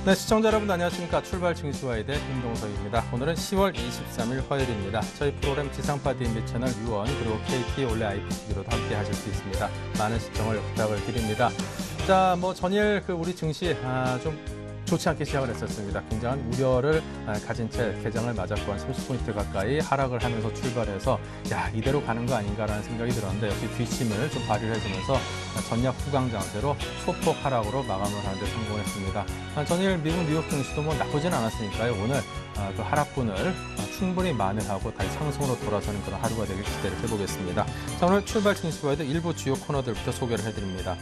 네, 시청자 여러분 안녕하십니까. 출발 징수와이대 김동석입니다. 오늘은 10월 23일 화요일입니다. 저희 프로그램 지상파 DMB 채널 U1 그리고 KT 올레 IPTV로도 함께 하실 수 있습니다. 많은 시청을 부탁을 드립니다. 자, 전일 우리 증시 좀 좋지 않게 시작을 했었습니다. 굉장한 우려를 가진 채 개장을 맞았고 한 30포인트 가까이 하락을 하면서 출발해서 이대로 가는 거 아닌가라는 생각이 들었는데 역시 뒷심을 좀 발휘를 해주면서 전략 후강 장세로 소폭 하락으로 마감을 하는 데 성공했습니다. 전일 미국 뉴욕 증시도 나쁘진 않았으니까요. 오늘 그 하락분을 충분히 만회하고 다시 상승으로 돌아서는 그런 하루가 되길 기대를 해보겠습니다. 자, 오늘 출발 증시와에도 일부 주요 코너들부터 소개를 해드립니다.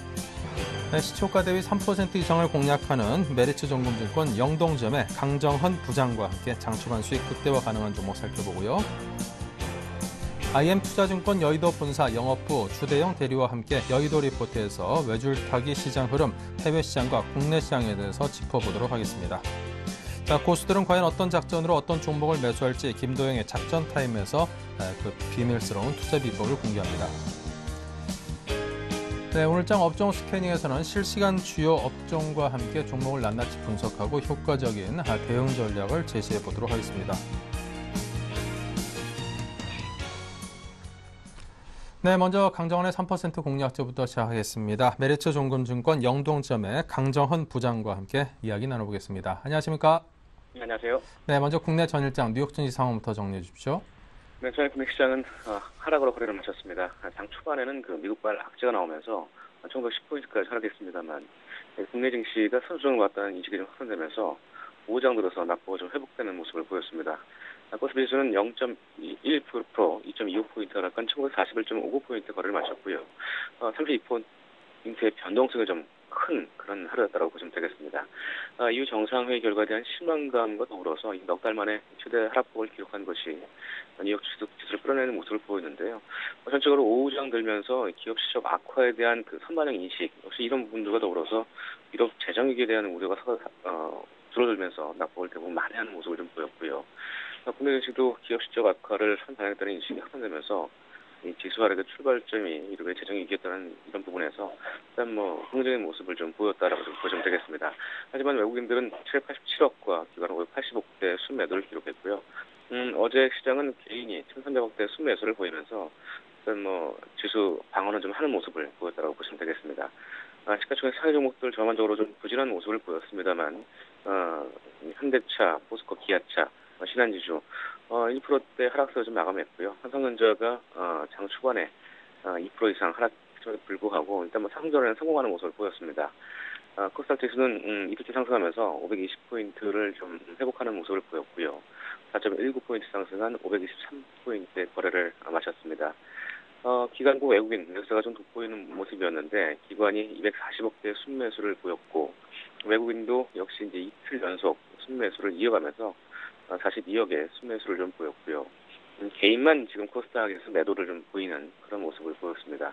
네, 시초가 대비 3% 이상을 공략하는 메리츠정금증권 영동점의 강정헌 부장과 함께 장초반 수익 극대화 가능한 종목 살펴보고요. IM투자증권 여의도 본사 영업부 주대영 대리와 함께 여의도 리포트에서 외줄타기 시장 흐름, 해외 시장과 국내 시장에 대해서 짚어보도록 하겠습니다. 자, 고수들은 과연 어떤 작전으로 어떤 종목을 매수할지 김도영의 작전 타임에서 그 비밀스러운 투자 비법을 공개합니다. 네, 오늘장 업종 스캐닝에서는 실시간 주요 업종과 함께 종목을 낱낱이 분석하고 효과적인 대응 전략을 제시해 보도록 하겠습니다. 네, 먼저 강정헌의 3% 공략제부터 시작하겠습니다. 메리츠정금증권 영동점의 강정헌 부장과 함께 이야기 나눠보겠습니다. 안녕하십니까? 네, 안녕하세요. 네, 먼저 국내 전일장 뉴욕 증시 상황부터 정리해 주십시오. 네, 저희 국내 시장은 하락으로 거래를 마쳤습니다. 장 초반에는 미국발 악재가 나오면서 1910포인트까지 하락했습니다.만 국내 증시가 선수정을 왔다는 인식이 좀 확산되면서 오후장 들어서 낙보가 좀 회복되는 모습을 보였습니다. 코스피 지수는 0.1%, 2.25포인트 하락한 1941.59포인트 거래를 마쳤고요. 32포인트의 변동성이 좀 큰 그런 하루였다고 보시면 되겠습니다. 이후 정상회의 결과에 대한 실망감과 더불어서 넉 달 만에 최대 하락폭을 기록한 것이 뉴욕 지수를 끌어내는 모습을 보이는데요. 전적으로 오후장 들면서 기업 실적 악화에 대한 그 선반영 인식, 역시 이런 부분들과 더불어서 유럽 재정위기에 대한 우려가 줄어들면서 낙폭을 대부분 만회하는 모습을 좀 보였고요. 국내 증시도 기업 실적 악화를 반영했다는 인식이 확산되면서 이 지수 하락의 출발점이 유럽의 재정 위기였다는 이런 부분에서 일단 긍정적인 모습을 좀 보였다라고 좀 보시면 되겠습니다. 하지만 외국인들은 787억과 기관 580억대 순매도를 기록했고요. 어제 시장은 개인이 1,300억대 순매수를 보이면서 일단 지수 방어는 좀 하는 모습을 보였다라고 보시면 되겠습니다. 시가총액 상위 종목들 전반적으로 좀 부진한 모습을 보였습니다만 현대차, 포스코, 기아차, 신한지주 1%대 하락세를 좀 마감했고요. 삼성전자가 장 초반에 2% 이상 하락에 불구하고 일단 상전에 성공하는 모습을 보였습니다. 코스닥 지수는 이틀째 상승하면서 520포인트를 좀 회복하는 모습을 보였고요. 4.19포인트 상승한 523포인트의 거래를 마쳤습니다. 기관과 외국인 매수가 좀 돋보이는 모습이었는데 기관이 240억대 순매수를 보였고 외국인도 역시 이제 이틀 연속 순매수를 이어가면서 42억의 순매수를 좀 보였고요. 개인만 지금 코스닥에서 매도를 좀 보이는 그런 모습을 보였습니다.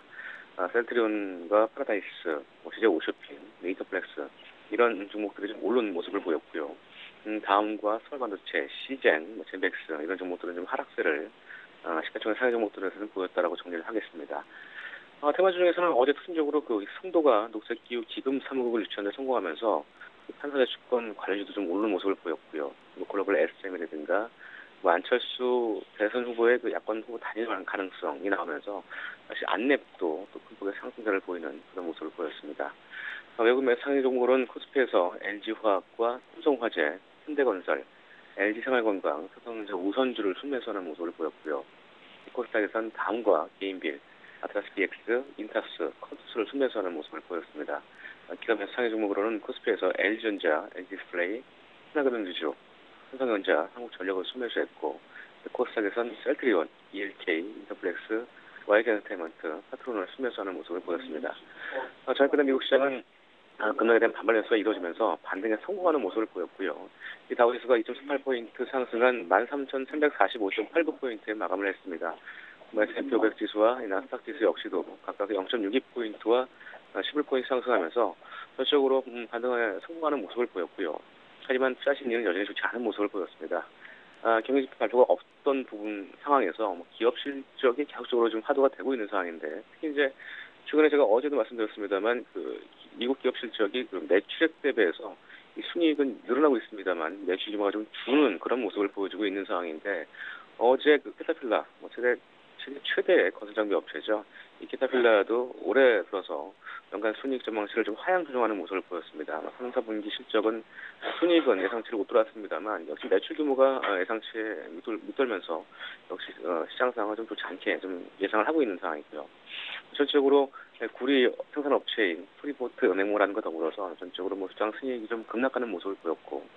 셀트리온과 파라다이스, CJ5쇼핑, 네이터플렉스 이런 종목들이 좀 오른 모습을 보였고요. 다음과 서울반도체, 시젠, 젠백스 이런 종목들은 좀 하락세를 시가총액 상위 종목들에서는 보였다라고 정리를 하겠습니다. 테마주 중에서는 어제 특징적으로 성도가 녹색기후 기금 사무국을 유치하는 데 성공하면서 판사대 주권 관련주도 좀 오르는 모습을 보였고요. 글로벌 SM이라든가 안철수 대선 후보의 야권 후보 단일 가능성이 나오면서 다시 안랩도 또 큰 폭의 상승세를 보이는 그런 모습을 보였습니다. 외국 매 상위 종목으로는 코스피에서 LG화학과 삼성화재, 현대건설, LG생활건강, 삼성전자 우선주를 순매수하는 모습을 보였고요. 코스닥에서는 다음과 개인빌, 아트라스 BX, 인타스, 컨투스를 순매수하는 모습을 보였습니다. 기업 매 상위 종목으로는 코스피에서 LG전자, LG디스플레이, 하나금융지주, 삼성전자, 한국전력을 순매수했고 코스닥에서는 셀트리온, ELK, 인터플렉스, YG엔터테인먼트, 파트론을 순매수하는 모습을 보였습니다. 저녁 미국 시장은 금락에 대한 반발 연수가 이루어지면서 반등에 성공하는 모습을 보였고요. 이 다우지수가 2.18포인트 상승한 13,345.89포인트에 마감을 했습니다. S&P 500 지수와 나스닥 지수 역시도 각각 0.62포인트와 11포인트 상승하면서 전체적으로 반등에 성공하는 모습을 보였고요. 하지만 투자 심리는 여전히 좋지 않은 모습을 보였습니다. 경기 발표가 없던 상황에서 기업 실적이 계속적으로 좀 화두가 되고 있는 상황인데 특히 이제 최근에 제가 어제도 말씀드렸습니다만 미국 기업 실적이 매출액 대비해서 이 순이익은 늘어나고 있습니다만 매출 규모가 좀 주는 그런 모습을 보여주고 있는 상황인데 어제 그 캐터필라 세계 최대의 건설 장비 업체죠. 이 캐터필라도 올해 들어서 연간 순이익 전망치를 좀 하향 조정하는 모습을 보였습니다. 3, 4분기 실적은 순이익은 예상치를 못 돌았습니다만 역시 매출 규모가 예상치에 밑돌면서 역시 시장 상황은 좀 좋지 않게 좀 예상을 하고 있는 상황이고요. 전체적으로 구리 생산업체인 프리포트 은행모라는 것 더불어서 전적으로 시장 순이익이 좀 급락하는 모습을 보였고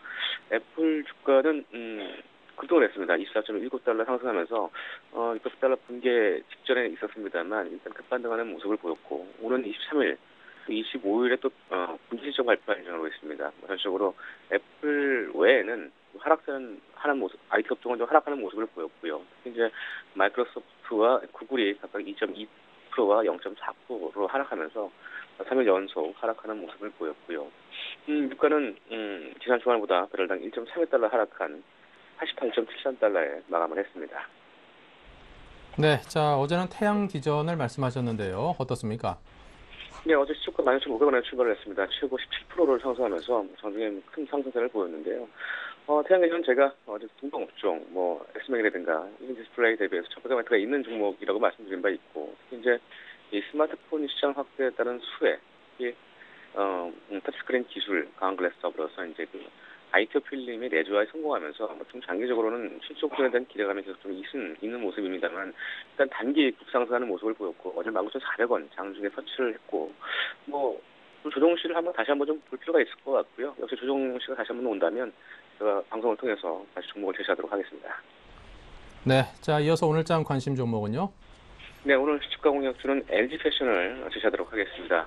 애플 주가는 급등을 했습니다. 24.19달러 상승하면서 600달러 붕괴 직전에 있었습니다만 일단 급반등하는 모습을 보였고 오는 23일, 25일에 또 분기 실적 발표할 예정으로 있습니다. 전적으로 애플 외에는 하락하는 모습, IT 업종은 좀 하락하는 모습을 보였고요. 특히 이제 마이크로소프트와 구글이 각각 2.2%와 0.4%로 하락하면서 3일 연속 하락하는 모습을 보였고요. 유가는 지난 주말보다 배럴당 1.31달러 하락한 88.73달러에 마감을 했습니다. 네, 자 어제는 태양 기전을 말씀하셨는데요. 어떻습니까? 네, 어제 시초가 16,500원에 출발을 했습니다. 최고 17%를 상승하면서 장중에 큰 상승세를 보였는데요. 태양기전 제가 어제 동방업종, 엑스맥이라든가 디스플레이 대비해서 저가 매트가 있는 종목이라고 말씀드린 바 있고, 특히 이제 이 스마트폰 시장 확대에 따른 수혜, 터치스크린 기술 강한 글래스 더불어서 이제 IT 필름의 내조화에 성공하면서 좀 장기적으로는 실적 부분에 대한 기대감이 계속 좀 있는 모습입니다만 일단 단기 급상승하는 모습을 보였고 어제 19,400원 장중에 터치를 했고 좀 조정 시를 다시 한번 좀 볼 필요가 있을 것 같고요. 역시 조정 시가 다시 한번 온다면 제가 방송을 통해서 다시 종목을 제시하도록 하겠습니다. 네, 자 이어서 오늘장 관심 종목은요? 네, 오늘 주가 공략주는 LG패션을 제시하도록 하겠습니다.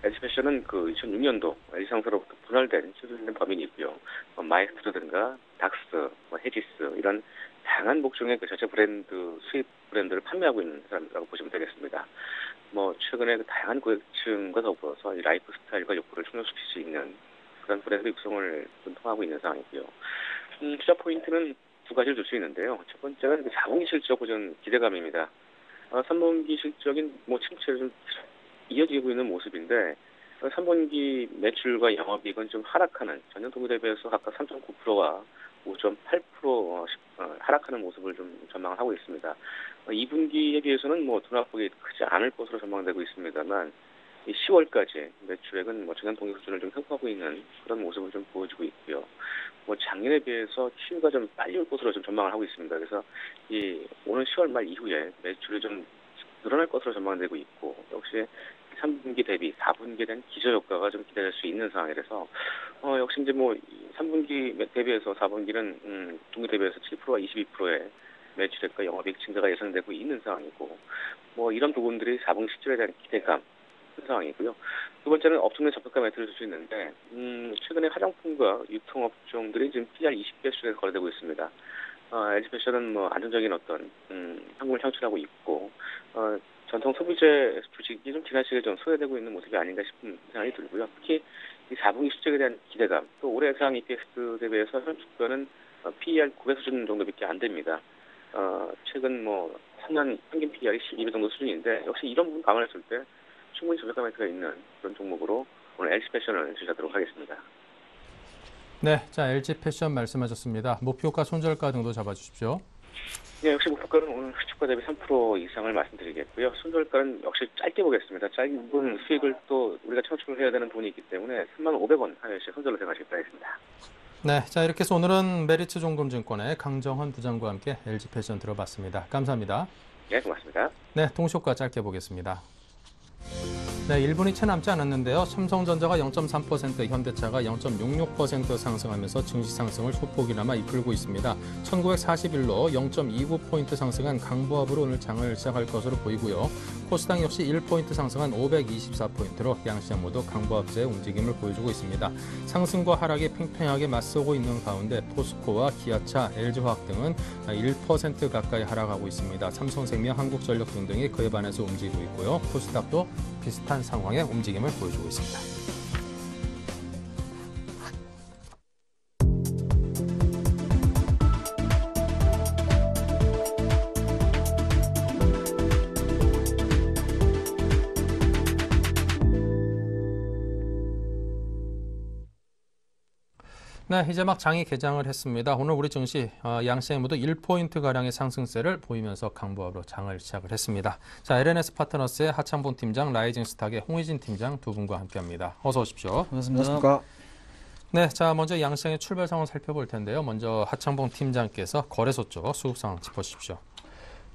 LG패션은 2006년도 LG상사로부터 분할된 수술된 법인이 있고요. 마에스트로든가 닥스, 헤지스 이런 다양한 목종의 자체 브랜드 수입 브랜드를 판매하고 있는 사람이라고 보시면 되겠습니다. 최근에 다양한 고객층과 더불어서 이 라이프 스타일과 욕구를 충족시킬 수 있는 그런 브랜드 육성을 통하고 있는 상황이고요. 투자 포인트는 두 가지를 줄 수 있는데요. 첫 번째는 4분기 실적 보전 기대감입니다. 3분기 실적인 침체를 좀 이어지고 있는 모습인데 3분기 매출과 영업이익은 좀 하락하는 전년 동기 대비해서 각각 3.9%와 5.8% 하락하는 모습을 좀 전망하고 있습니다. 2분기에 비해서는 둔화폭이 크지 않을 것으로 전망되고 있습니다만 10월까지 매출액은 전년 동기 수준을 좀 횡보하고 있는 그런 모습을 좀 보여주고 있고요. 작년에 비해서 치유가 좀 빨리 올 것으로 좀 전망을 하고 있습니다. 그래서 오는 10월 말 이후에 매출이 좀 늘어날 것으로 전망되고 있고 역시 3분기 대비 4분기에 대한 기저효과가 좀 기대될 수 있는 상황이라서 역시 이제 3분기 대비해서 4분기는 동기 대비해서 7%와 22%의 매출액과 영업이익 증가가 예상되고 있는 상황이고 이런 부분들이 4분기 실적에 대한 기대감 큰 상황이고요. 두 번째는 업종 내 적합가 매트를 줄 수 있는데 최근에 화장품과 유통업종들이 지금 PR 20배 수준에서 거래되고 있습니다. LG패션은 안정적인 어떤 상품을 창출하고 있고 전통 소비재 주식이 좀 지나치게 좀 소외되고 있는 모습이 아닌가 싶은 생각이 들고요. 특히 이 4분기 실적에 대한 기대감, 또 올해 예상 EPS 대비해서 현 주가는 PER 9배 수준 정도밖에 안 됩니다. 최근 3년 평균 PER이 12배 정도 수준인데 역시 이런 부분 감안했을 때 충분히 저평가 매트가 있는 그런 종목으로 오늘 LG패션을 제시하도록 하겠습니다. 네, 자 LG패션 말씀하셨습니다. 목표가 손절가 등도 잡아주십시오. 네, 역시 목표가는 오늘 주가 대비 3% 이상을 말씀드리겠고요. 손절가는 역시 짧게 보겠습니다. 짧은 수익을 또 우리가 창출을 해야 되는 돈이 있기 때문에 35,500원 하나씩 손절로 생각하시겠다 하겠습니다. 네, 자 이렇게 해서 오늘은 메리츠 종금증권의 강정헌 부장과 함께 LG패션 들어봤습니다. 감사합니다. 네, 고맙습니다. 네, 동시효과 짧게 보겠습니다. 네, 1분이 채 남지 않았는데요. 삼성전자가 0.3%, 현대차가 0.66% 상승하면서 증시 상승을 소폭이나마 이끌고 있습니다. 1941로 0.29포인트 상승한 강보합으로 오늘 장을 시작할 것으로 보이고요. 코스닥 역시 1포인트 상승한 524포인트로 양시장 모두 강보합세의 움직임을 보여주고 있습니다. 상승과 하락이 팽팽하게 맞서고 있는 가운데 포스코와 기아차, LG화학 등은 1% 가까이 하락하고 있습니다. 삼성생명, 한국전력 등등이 그에 반해서 움직이고 있고요. 코스닥도 비슷한 상황의 움직임을 보여주고 있습니다. 네, 이제 막 장이 개장을 했습니다. 오늘 우리 증시 양시장 모두 1포인트가량의 상승세를 보이면서 강보합으로 장을 시작을 했습니다. 자, LNS 파트너스의 하창봉 팀장, 라이징 스탁의 홍희진 팀장 두 분과 함께합니다. 어서 오십시오. 반갑습니다. 네, 자 먼저 양시장의 출발 상황 살펴볼 텐데요. 먼저 하창봉 팀장께서 거래소 쪽 수급 상황 짚어주십시오.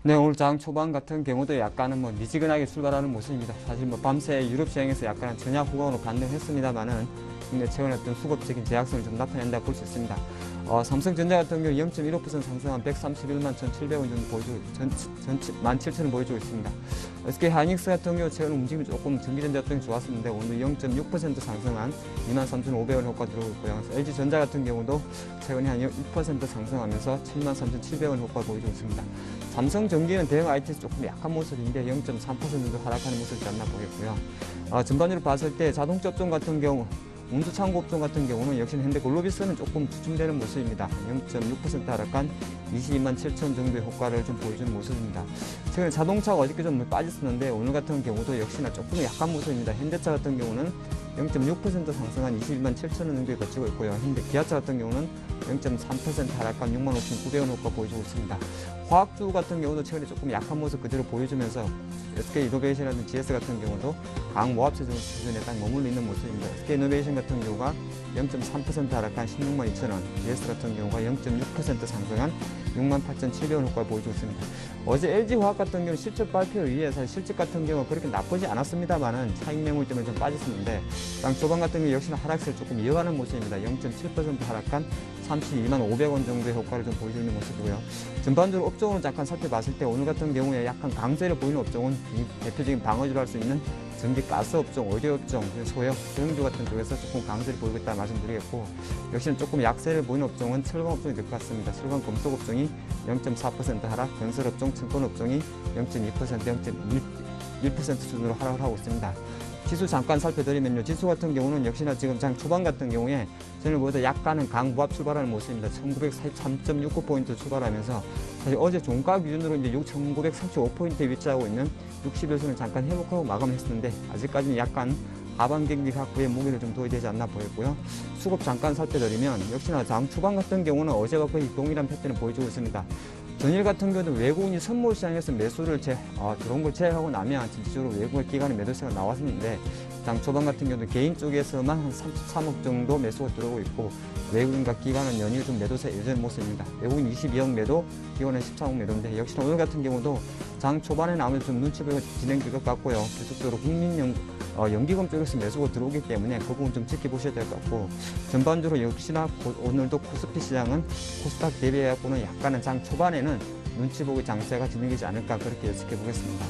네, 오늘 장 초반 같은 경우도 약간은 미지근하게 출발하는 모습입니다. 사실 밤새 유럽 시장에서 약간은 전약 후강으로 반등했습니다만은 국내 최근에 어떤 수급적인 제약성을 좀 나타낸다고 볼 수 있습니다. 삼성전자 같은 경우 0.15% 상승한 131만 1,700원 정도 보여주고 17,000원 보여주고 있습니다. SK 하이닉스 같은 경우 최근 움직임이 조금 전기전자 같은 게 좋았었는데 오늘 0.6% 상승한 23,500원 효과 들어오고 있고요. LG전자 같은 경우도 최근에 한 1% 상승하면서 73,700원 효과 보여주고 있습니다. 삼성전기는 대형 IT에서 조금 약한 모습인데 0.3% 정도 하락하는 모습이지 않나 보겠고요. 전반적으로 봤을 때 자동차 업종 같은 경우 운수창고 업종 같은 경우는 역시 현대글로비스는 조금 주춤되는 모습입니다. 0.6% 하락한 22만 7천 정도의 효과를 좀 보여주는 모습입니다. 최근에 자동차가 어저께 좀 빠졌었는데 오늘 같은 경우도 역시나 조금 약한 모습입니다. 현대차 같은 경우는 0.6% 상승한 21만 7천 원 정도에 거치고 있고요. 기아차 같은 경우는 0.3% 하락한 6만 5,900원 효과 보여주고 있습니다. 화학주 같은 경우도 최근에 조금 약한 모습 그대로 보여주면서 SK이노베이션이라든지 GS 같은 경우도 강모합 수준에 딱 머물러 있는 모습입니다. SK이노베이션 같은 경우가 0.3% 하락한 16만 2천 원, GS 같은 경우가 0.6% 상승한 6만 8,700원 효과를 보여주고 있습니다. 어제 LG화학 같은 경우 실적 발표에 의해 사실 실적 같은 경우가 그렇게 나쁘지 않았습니다만은 차익 매물 때문에 좀 빠졌었는데 장 초반 같은 경우 역시나 하락세를 조금 이어가는 모습입니다. 0.7% 하락한 32만 500원 정도의 효과를 좀 보여주는 모습이고요. 전반적으로 업종으로 잠깐 살펴봤을 때 오늘 같은 경우에 약간 강세를 보이는 업종은 대표적인 방어주를 할 수 있는 전기 가스 업종, 의료 업종, 소형, 소형주 같은 쪽에서 조금 강세를 보이고 있다 말씀드리겠고 역시는 조금 약세를 보이는 업종은 철강 업종이 될 것 같습니다. 철강 금속 업종이 0.4% 하락, 건설 업종, 증권 업종이 0.2%, 0.1% 수준으로 하락을 하고 있습니다. 지수 잠깐 살펴드리면요. 지수 같은 경우는 역시나 지금 장 초반 같은 경우에 전일보다 약간은 강보합 출발하는 모습입니다. 1943.69포인트 출발하면서 사실 어제 종가 기준으로 이제 6,935포인트에 위치하고 있는 60일선을 잠깐 회복하고 마감했었는데 아직까지는 약간 하반 경기 확보에 무게를 좀 둬야 되지 않나 보였고요. 수급 잠깐 살펴드리면 역시나 장 초반 같은 경우는 어제와 거의 동일한 패턴을 보여주고 있습니다. 전일 같은 경우는 외국인이 선물 시장에서 매수를 들어온 걸 제외하고 나면 진짜로 외국의 기관의 매도세가 나왔었는데 장 초반 같은 경우는 개인 쪽에서만 한 33억 정도 매수가 들어오고 있고 외국인과 기관은 연일 좀 매도세 예전 모습입니다. 외국인 22억 매도, 기관은 13억 매도인데 역시나 오늘 같은 경우도 장 초반에는 아무래도 좀 눈치 보고 진행될 것 같고요. 계속적으로 연기금 쪽에서 매수가 들어오기 때문에 그 부분 좀 지켜보셔야 될 것 같고 전반적으로 역시나 오늘도 코스피 시장은 코스닥 대비해갖고는 약간은 장 초반에는 눈치 보기 장세가 진행되지 않을까 그렇게 예측해 보겠습니다.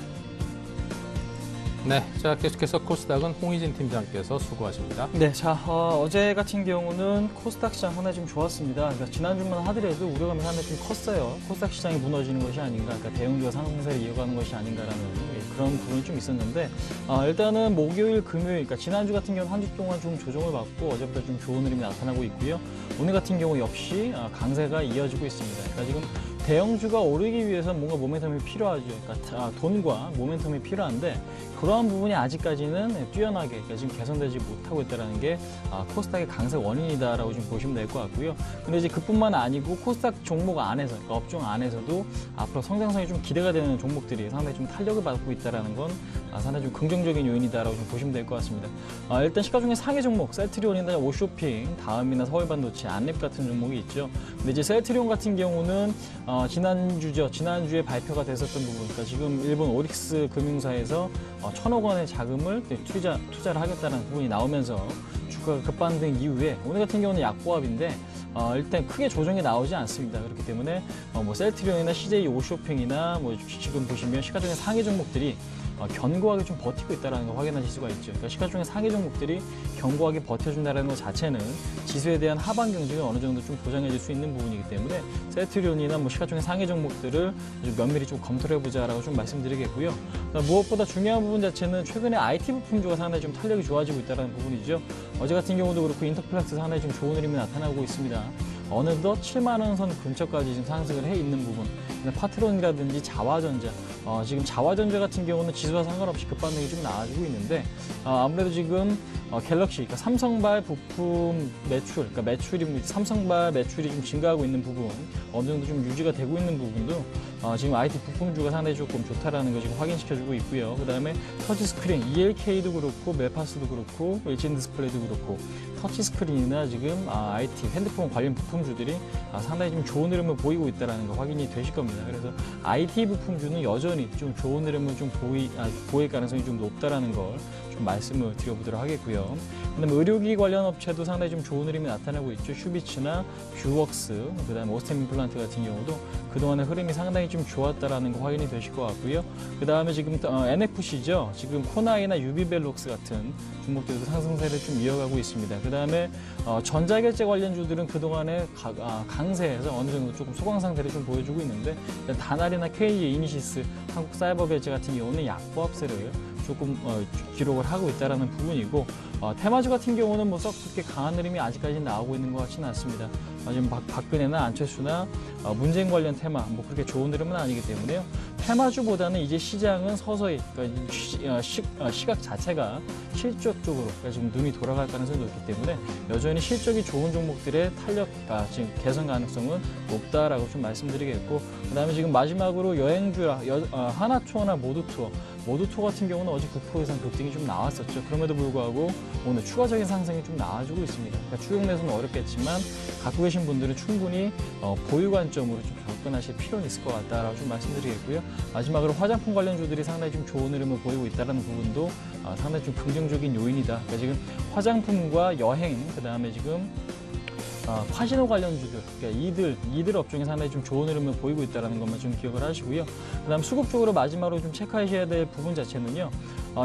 네, 자 계속해서 코스닥은 홍희진 팀장께서 수고하십니다. 네, 자 어제 같은 경우는 코스닥 시장 상당히 좀 좋았습니다. 그러니까 지난주만 하더라도 우려감이 상당히 좀 컸어요. 코스닥 시장이 무너지는 것이 아닌가, 그러니까 대형주가 상승세를 이어가는 것이 아닌가라는 그런 부분이 좀 있었는데 일단은 목요일, 금요일, 그러니까 지난주 같은 경우는 한 주 동안 좀 조정을 받고 어제보다 좀 좋은 흐름이 나타나고 있고요. 오늘 같은 경우 역시 강세가 이어지고 있습니다. 그러니까 지금 대형주가 오르기 위해서는 뭔가 모멘텀이 필요하죠. 그러니까 돈과 모멘텀이 필요한데 그러한 부분이 아직까지는 뛰어나게 그러니까 지금 개선되지 못하고 있다는 게 코스닥의 강세 원인이다라고 좀 보시면 될 것 같고요. 근데 이제 그뿐만 아니고 코스닥 종목 안에서, 그러니까 업종 안에서도 앞으로 성장성이 좀 기대가 되는 종목들이 상당히 좀 탄력을 받고 있다는 건 상당히 좀 긍정적인 요인이다라고 좀 보시면 될 것 같습니다. 일단 시가 중에 상위 종목 셀트리온이나 오쇼핑, 다음이나 서울반도체, 안랩 같은 종목이 있죠. 근데 이제 셀트리온 같은 경우는 지난주에 발표가 됐었던 부분, 그러니까 지금 일본 오릭스 금융사에서 1,000억 원의 자금을 투자를 하겠다는 부분이 나오면서 주가가 급반등 이후에 오늘 같은 경우는 약보합인데 일단 크게 조정이 나오지 않습니다. 그렇기 때문에 셀트리온이나 CJ 오쇼핑이나 지금 보시면 시가총액 상위 종목들이 견고하게 좀 버티고 있다는 걸 확인하실 수가 있죠. 그러니까 시가총액 상위 종목들이 견고하게 버텨준다는 것 자체는 지수에 대한 하반 경직을 어느 정도 좀 보장해줄 수 있는 부분이기 때문에 셀트리온이나 시가총액 상위 종목들을 면밀히 좀 검토를 해보자라고 좀 말씀드리겠고요. 무엇보다 중요한 부분 자체는 최근에 IT 부품주가 상당히 좀 탄력이 좋아지고 있다는 부분이죠. 어제 같은 경우도 그렇고 인터플렉스 상당히 좀 좋은 흐름이 나타나고 있습니다. 어느덧 7만 원 선 근처까지 지금 상승을 해 있는 부분, 파트론이라든지 자화전자, 지금 자화전자 같은 경우는 지수와 상관없이 급반등이 좀 나아지고 있는데 아무래도 지금 갤럭시, 그러니까 삼성발 부품 매출, 그러니까 삼성발 매출이 좀 증가하고 있는 부분, 어느 정도 좀 유지가 되고 있는 부분도 지금 IT 부품주가 상당히 조금 좋다라는 거 지금 확인시켜주고 있고요. 그다음에 터치스크린, ELK도 그렇고 멜파스도 그렇고 LG 디스플레이도 그렇고 터치스크린이나 지금 IT 핸드폰 관련 부품주들이 상당히 좀 좋은 흐름을 보이고 있다는 거 확인이 되실 겁니다. 그래서 IT 부품주는 여전히 좀 좋은 흐름을 좀 보일 가능성이 좀 높다라는 걸 좀 말씀을 드려보도록 하겠고요. 그다음에 의료기기 관련 업체도 상당히 좀 좋은 흐름이 나타나고 있죠. 슈비츠나 뷰웍스, 그다음에 오스템 임플란트 같은 경우도 그동안의 흐름이 상당히 좀 좋았다라는 거 확인이 되실 것 같고요. 그다음에 지금 NFC죠. 지금 코나이나 유비벨록스 같은 종목들도 상승세를 좀 이어가고 있습니다. 그다음에 전자결제 관련주들은 그동안에 강세에서 어느 정도 조금 소강 상태를 좀 보여주고 있는데 다날이나 KE 이니시스, 한국사이버벨제 같은 경우는 약보합세를 조금 기록을 하고 있다는 부분이고 테마주 같은 경우는 뭐 썩 그렇게 강한 흐름이 아직까지 나오고 있는 것 같지는 않습니다. 지금 박근혜나 안철수나 문재인 관련 테마 뭐 그렇게 좋은 흐름은 아니기 때문에요. 테마주보다는 이제 시장은 서서히 그러니까 시각 자체가 실적 쪽으로 그러니까 지금 눈이 돌아갈 가능성이 높기 때문에 여전히 실적이 좋은 종목들의 지금 개선 가능성은 높다라고 좀 말씀드리겠고, 그다음에 지금 마지막으로 여행주라 하나투어나 모두투어 같은 경우는 어제 9% 이상 급등이 좀 나왔었죠. 그럼에도 불구하고 오늘 추가적인 상승이 좀 나와주고 있습니다. 그러니까 추격 매수는 어렵겠지만 갖고 계신 분들은 충분히 보유 관점으로 좀 접근하실 필요는 있을 것 같다라고 좀 말씀드리겠고요. 마지막으로 화장품 관련주들이 상당히 좀 좋은 흐름을 보이고 있다는 부분도 상당히 좀 긍정적인 요인이다. 그러니까 지금 화장품과 여행, 그다음에 지금 카지노 관련주들, 그러니까 이들 업종에 상당히 좀 좋은 흐름을 보이고 있다는 것만 좀 기억을 하시고요. 그다음 수급 쪽으로 마지막으로 좀 체크하셔야 될 부분 자체는요.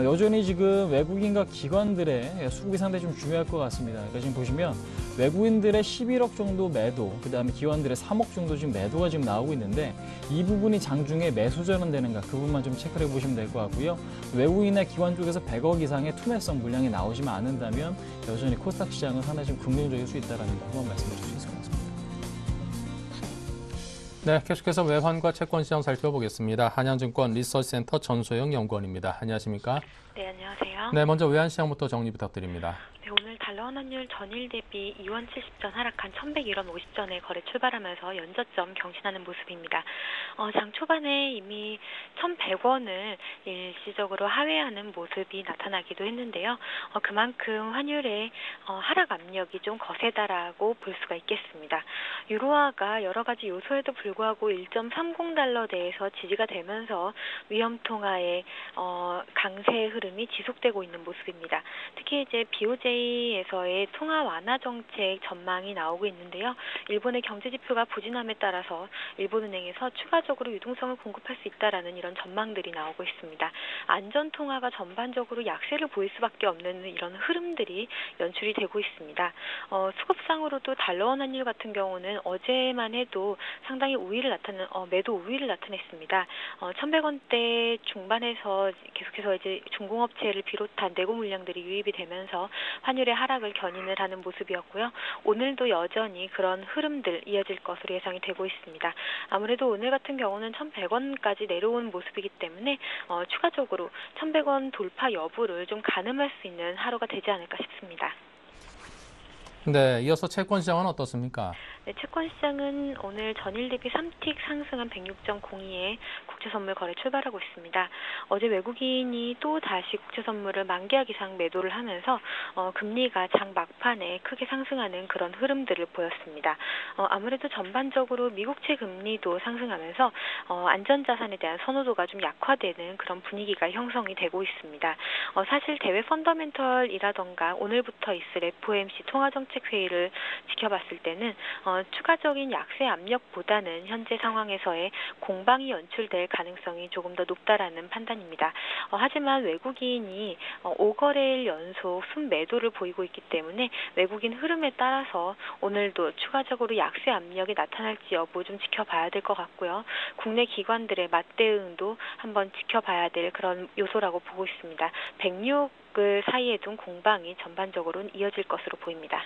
여전히 지금 외국인과 기관들의 수급이 상당히 좀 중요할 것 같습니다. 그러니까 지금 보시면 외국인들의 11억 정도 매도, 그다음에 기관들의 3억 정도 지금 매도가 지금 나오고 있는데 이 부분이 장중에 매수 전환되는가 그 부분만 좀 체크를 해보시면 될 것 같고요. 외국인이나 기관 쪽에서 100억 이상의 투매성 물량이 나오지만 않는다면 여전히 코스닥 시장은 상당히 좀 긍정적일 수 있다는 거 한번 말씀해 주실 수 있을 것 같습니다. 네, 계속해서 외환과 채권 시장 살펴보겠습니다. 한양증권 리서치센터 전소영 연구원입니다. 안녕하십니까? 네, 안녕하세요. 네, 먼저 외환 시장부터 정리 부탁드립니다. 네, 오늘 달러 환율 전일 대비 2원 70전 하락한 1101원 50전에 거래 출발하면서 연저점 경신하는 모습입니다. 장 초반에 이미 1100원을 일시적으로 하회하는 모습이 나타나기도 했는데요. 그만큼 환율의 하락 압력이 좀 거세다라고 볼 수가 있겠습니다. 유로화가 여러 가지 요소에도 불구하고 1.30달러대에서 지지가 되면서 위험통화의 강세 흐름이 지속되고 있는 모습입니다. 특히 이제 BOJ에서의 통화 완화 정책 전망이 나오고 있는데요. 일본의 경제 지표가 부진함에 따라서 일본은행에서 추가적으로 유동성을 공급할 수 있다라는 이런 전망들이 나오고 있습니다. 안전 통화가 전반적으로 약세를 보일 수밖에 없는 이런 흐름들이 연출이 되고 있습니다. 수급상으로도 달러원 환율 같은 경우는 어제만 해도 상당히 매도 우위를 나타냈습니다. 1,100원대 중반에서 계속해서 이제 중공업체를 비롯한 내고 물량들이 유입이 되면서 환율의 하락을 견인을 하는 모습이었고요. 오늘도 여전히 그런 흐름들 이어질 것으로 예상이 되고 있습니다. 아무래도 오늘 같은 경우는 1,100원까지 내려온 모습이기 때문에 추가적으로 1,100원 돌파 여부를 좀 가늠할 수 있는 하루가 되지 않을까 싶습니다. 네, 이어서 채권 시장은 어떻습니까? 네, 채권 시장은 오늘 전일 대비 3틱 상승한 106.02에 국채 선물 거래 출발하고 있습니다. 어제 외국인이 또 다시 국채 선물을 만기약 이상 매도를 하면서 금리가 장 막판에 크게 상승하는 그런 흐름들을 보였습니다. 아무래도 전반적으로 미국채 금리도 상승하면서 안전자산에 대한 선호도가 좀 약화되는 그런 분위기가 형성이 되고 있습니다. 사실 대외 펀더멘털이라던가 오늘부터 있을 FOMC 통화정책회의를 지켜봤을 때는 추가적인 약세 압력보다는 현재 상황에서의 공방이 연출될 가능성이 조금 더 높다라는 판단입니다. 하지만 외국인이 5거래일 연속 순매도를 보이고 있기 때문에 외국인 흐름에 따라서 오늘도 추가적으로 약세 압력이 나타날지 여부 좀 지켜봐야 될 것 같고요. 국내 기관들의 맞대응도 한번 지켜봐야 될 그런 요소라고 보고 있습니다. 106을 사이에 둔 공방이 전반적으로는 이어질 것으로 보입니다.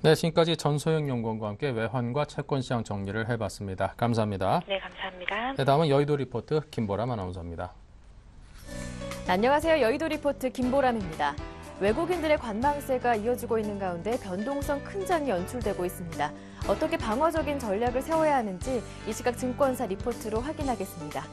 네, 지금까지 전소영 연구원과 함께 외환과 채권 시장 정리를 해봤습니다. 감사합니다. 네, 감사합니다. 네, 다음은 여의도 리포트 김보람 아나운서입니다. 안녕하세요. 여의도 리포트 김보람입니다. 외국인들의 관망세가 이어지고 있는 가운데 변동성 큰 장이 연출되고 있습니다. 어떻게 방어적인 전략을 세워야 하는지 이 시각 증권사 리포트로 확인하겠습니다.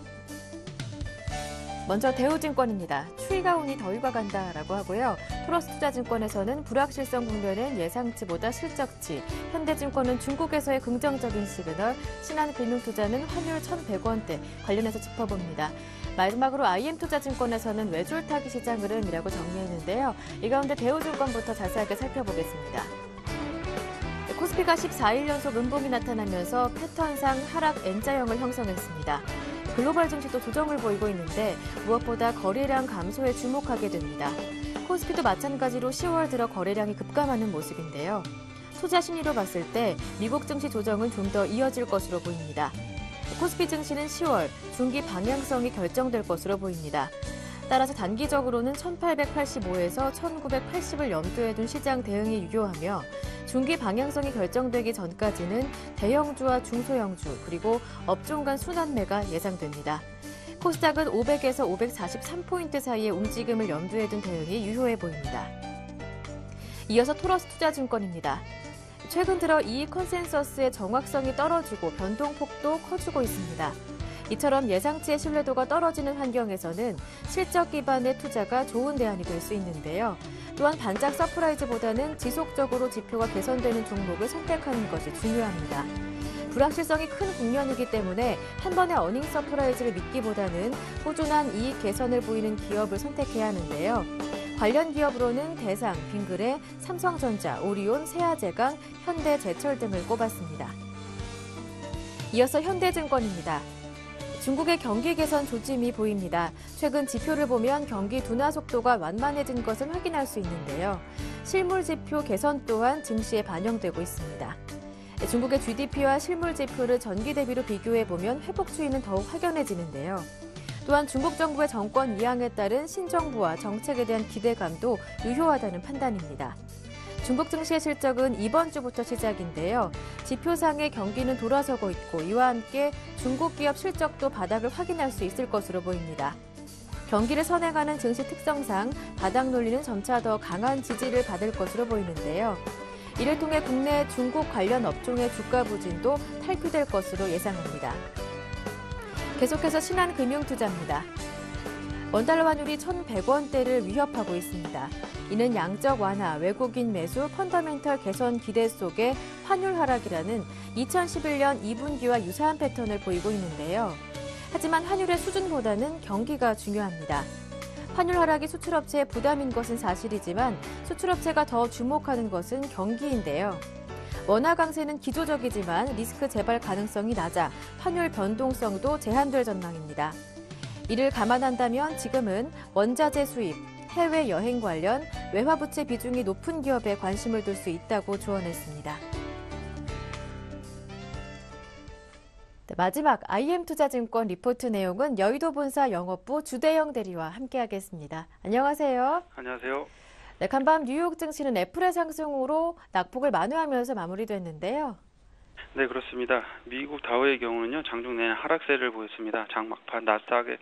먼저 대우증권입니다. 추위가 오니 더위가 간다라고 하고요. 토러스투자증권에서는 불확실성 국면엔 예상치보다 실적치, 현대증권은 중국에서의 긍정적인 시그널, 신한금융투자는 환율 1,100원대 관련해서 짚어봅니다. 마지막으로 IM투자증권에서는 외줄타기 시장 흐름이라고 정리했는데요. 이 가운데 대우증권부터 자세하게 살펴보겠습니다. 코스피가 14일 연속 음봉이 나타나면서 패턴상 하락 N자형을 형성했습니다. 글로벌 증시도 조정을 보이고 있는데 무엇보다 거래량 감소에 주목하게 됩니다. 코스피도 마찬가지로 10월 들어 거래량이 급감하는 모습인데요. 투자 심리로 봤을 때 미국 증시 조정은 좀 더 이어질 것으로 보입니다. 코스피 증시는 10월 중기 방향성이 결정될 것으로 보입니다. 따라서 단기적으로는 1885에서 1980을 염두에 둔 시장 대응이 유효하며 중기 방향성이 결정되기 전까지는 대형주와 중소형주 그리고 업종 간 순환매가 예상됩니다. 코스닥은 500에서 543포인트 사이의 움직임을 염두에 둔 대응이 유효해 보입니다. 이어서 토러스투자증권입니다. 최근 들어 이익 컨센서스의 정확성이 떨어지고 변동폭도 커지고 있습니다. 이처럼 예상치의 신뢰도가 떨어지는 환경에서는 실적 기반의 투자가 좋은 대안이 될 수 있는데요. 또한 반짝 서프라이즈보다는 지속적으로 지표가 개선되는 종목을 선택하는 것이 중요합니다. 불확실성이 큰 국면이기 때문에 한 번의 어닝 서프라이즈를 믿기보다는 꾸준한 이익 개선을 보이는 기업을 선택해야 하는데요. 관련 기업으로는 대상, 빙그레, 삼성전자, 오리온, 세아제강, 현대제철 등을 꼽았습니다. 이어서 현대증권입니다. 중국의 경기 개선 조짐이 보입니다. 최근 지표를 보면 경기 둔화 속도가 완만해진 것을 확인할 수 있는데요. 실물 지표 개선 또한 증시에 반영되고 있습니다. 중국의 GDP와 실물 지표를 전기 대비로 비교해보면 회복 추이는 더욱 확연해지는데요. 또한 중국 정부의 정권 이양에 따른 신정부와 정책에 대한 기대감도 유효하다는 판단입니다. 중국 증시의 실적은 이번 주부터 시작인데요. 지표상의 경기는 돌아서고 있고 이와 함께 중국 기업 실적도 바닥을 확인할 수 있을 것으로 보입니다. 경기를 선행하는 증시 특성상 바닥 논리는 점차 더 강한 지지를 받을 것으로 보이는데요. 이를 통해 국내 중국 관련 업종의 주가 부진도 탈피될 것으로 예상합니다. 계속해서 신한금융투자입니다. 원달러 환율이 1,100원대를 위협하고 있습니다. 이는 양적 완화, 외국인 매수, 펀더멘털 개선 기대 속에 환율 하락이라는 2011년 2분기와 유사한 패턴을 보이고 있는데요. 하지만 환율의 수준보다는 경기가 중요합니다. 환율 하락이 수출업체의 부담인 것은 사실이지만 수출업체가 더 주목하는 것은 경기인데요. 원화 강세는 기조적이지만 리스크 재발 가능성이 낮아 환율 변동성도 제한될 전망입니다. 이를 감안한다면 지금은 원자재 수입, 해외여행 관련 외화부채 비중이 높은 기업에 관심을 둘 수 있다고 조언했습니다. 마지막 IM투자증권 리포트 내용은 여의도 본사 영업부 주대영 대리와 함께하겠습니다. 안녕하세요. 안녕하세요. 네, 간밤 뉴욕 증시는 애플의 상승으로 낙폭을 만회하면서 마무리됐는데요. 네, 그렇습니다. 미국 다우의 경우는요, 장중 내내 하락세를 보였습니다. 장 막판 나스닥의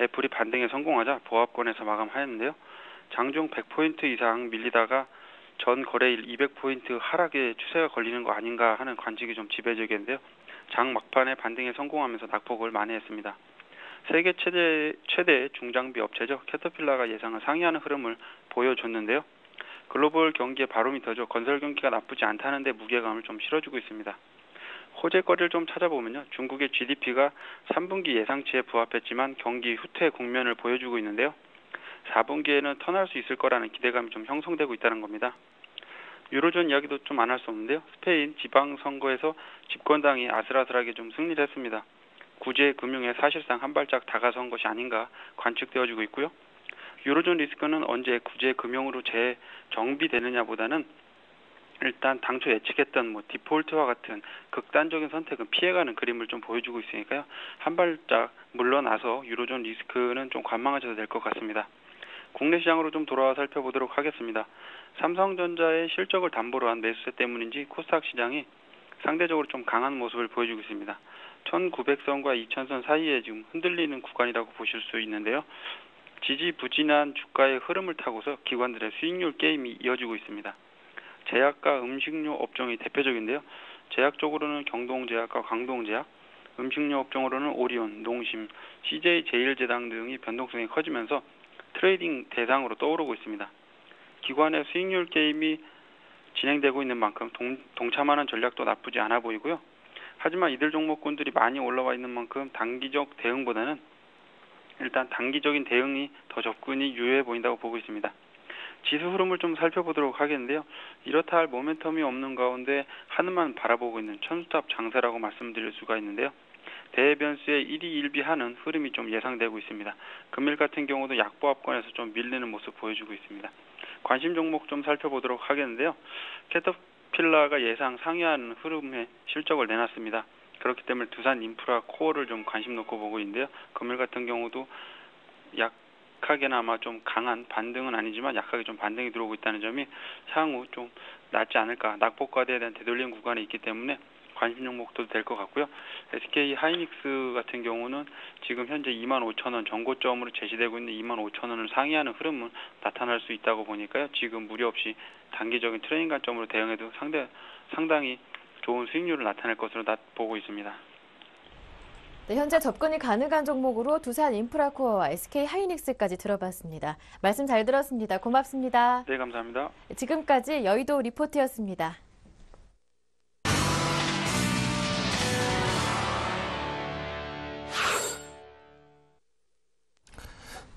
애플이 반등에 성공하자 보합권에서 마감하였는데요. 장중 100포인트 이상 밀리다가 전 거래일 200포인트 하락의 추세가 걸리는 거 아닌가 하는 관측이 좀 지배적이었는데요. 장 막판에 반등에 성공하면서 낙폭을 만회했습니다. 세계 최대 중장비 업체죠. 캐터필러가 예상을 상회하는 흐름을 보여줬는데요. 글로벌 경기의 바로미터죠. 건설 경기가 나쁘지 않다는 데 무게감을 좀 실어주고 있습니다. 호재거리를 좀 찾아보면요. 중국의 GDP가 3분기 예상치에 부합했지만 경기 후퇴 국면을 보여주고 있는데요. 4분기에는 턴할 수 있을 거라는 기대감이 좀 형성되고 있다는 겁니다. 유로존 이야기도 좀 안 할 수 없는데요. 스페인 지방선거에서 집권당이 아슬아슬하게 좀 승리를 했습니다. 구제 금융에 사실상 한 발짝 다가선 것이 아닌가 관측되어지고 있고요. 유로존 리스크는 언제 구제 금융으로 재정비되느냐보다는 일단 당초 예측했던 디폴트와 같은 극단적인 선택은 피해가는 그림을 좀 보여주고 있으니까요. 한 발짝 물러나서 유로존 리스크는 좀 관망하셔도 될 것 같습니다. 국내 시장으로 좀 돌아와 살펴보도록 하겠습니다. 삼성전자의 실적을 담보로 한 매수세 때문인지 코스닥 시장이 상대적으로 좀 강한 모습을 보여주고 있습니다. 1900선과 2000선 사이에 지금 흔들리는 구간이라고 보실 수 있는데요. 지지부진한 주가의 흐름을 타고서 기관들의 수익률 게임이 이어지고 있습니다. 제약과 음식료 업종이 대표적인데요. 제약 쪽으로는 경동제약과 광동제약, 음식료 업종으로는 오리온, 농심, CJ제일제당 등이 변동성이 커지면서 트레이딩 대상으로 떠오르고 있습니다. 기관의 수익률 게임이 진행되고 있는 만큼 동참하는 전략도 나쁘지 않아 보이고요. 하지만 이들 종목군들이 많이 올라와 있는 만큼 단기적 대응보다는 일단 단기적인 대응이 더 접근이 유효해 보인다고 보고 있습니다. 지수 흐름을 좀 살펴보도록 하겠는데요. 이렇다 할 모멘텀이 없는 가운데 하늘만 바라보고 있는 천수탑 장세라고 말씀드릴 수가 있는데요. 대변수의 1위 1비하는 흐름이 좀 예상되고 있습니다. 금일 같은 경우도 약보합권에서 좀 밀리는 모습 보여주고 있습니다. 관심 종목 좀 살펴보도록 하겠는데요. 캐터필라가 예상 상회하는 흐름의 실적을 내놨습니다. 그렇기 때문에 두산 인프라 코어를 좀 관심 놓고 보고 있는데요. 금일 같은 경우도 약하게나마 좀 강한 반등은 아니지만 약하게 좀 반등이 들어오고 있다는 점이 향후 좀 낫지 않을까, 낙폭과대에 대한 되돌림 구간이 있기 때문에 관심 종목도 될 것 같고요. SK 하이닉스 같은 경우는 지금 현재 25,000원 전고점으로 제시되고 있는 25,000원을 상회하는 흐름은 나타날 수 있다고 보니까요. 지금 무리 없이 단기적인 트레이딩 관점으로 대응해도 상당히 좋은 수익률을 나타낼 것으로 보고 있습니다. 네, 현재 접근이 가능한 종목으로 두산 인프라코어와 SK 하이닉스까지 들어봤습니다. 말씀 잘 들었습니다. 고맙습니다. 네, 감사합니다. 지금까지 여의도 리포트였습니다.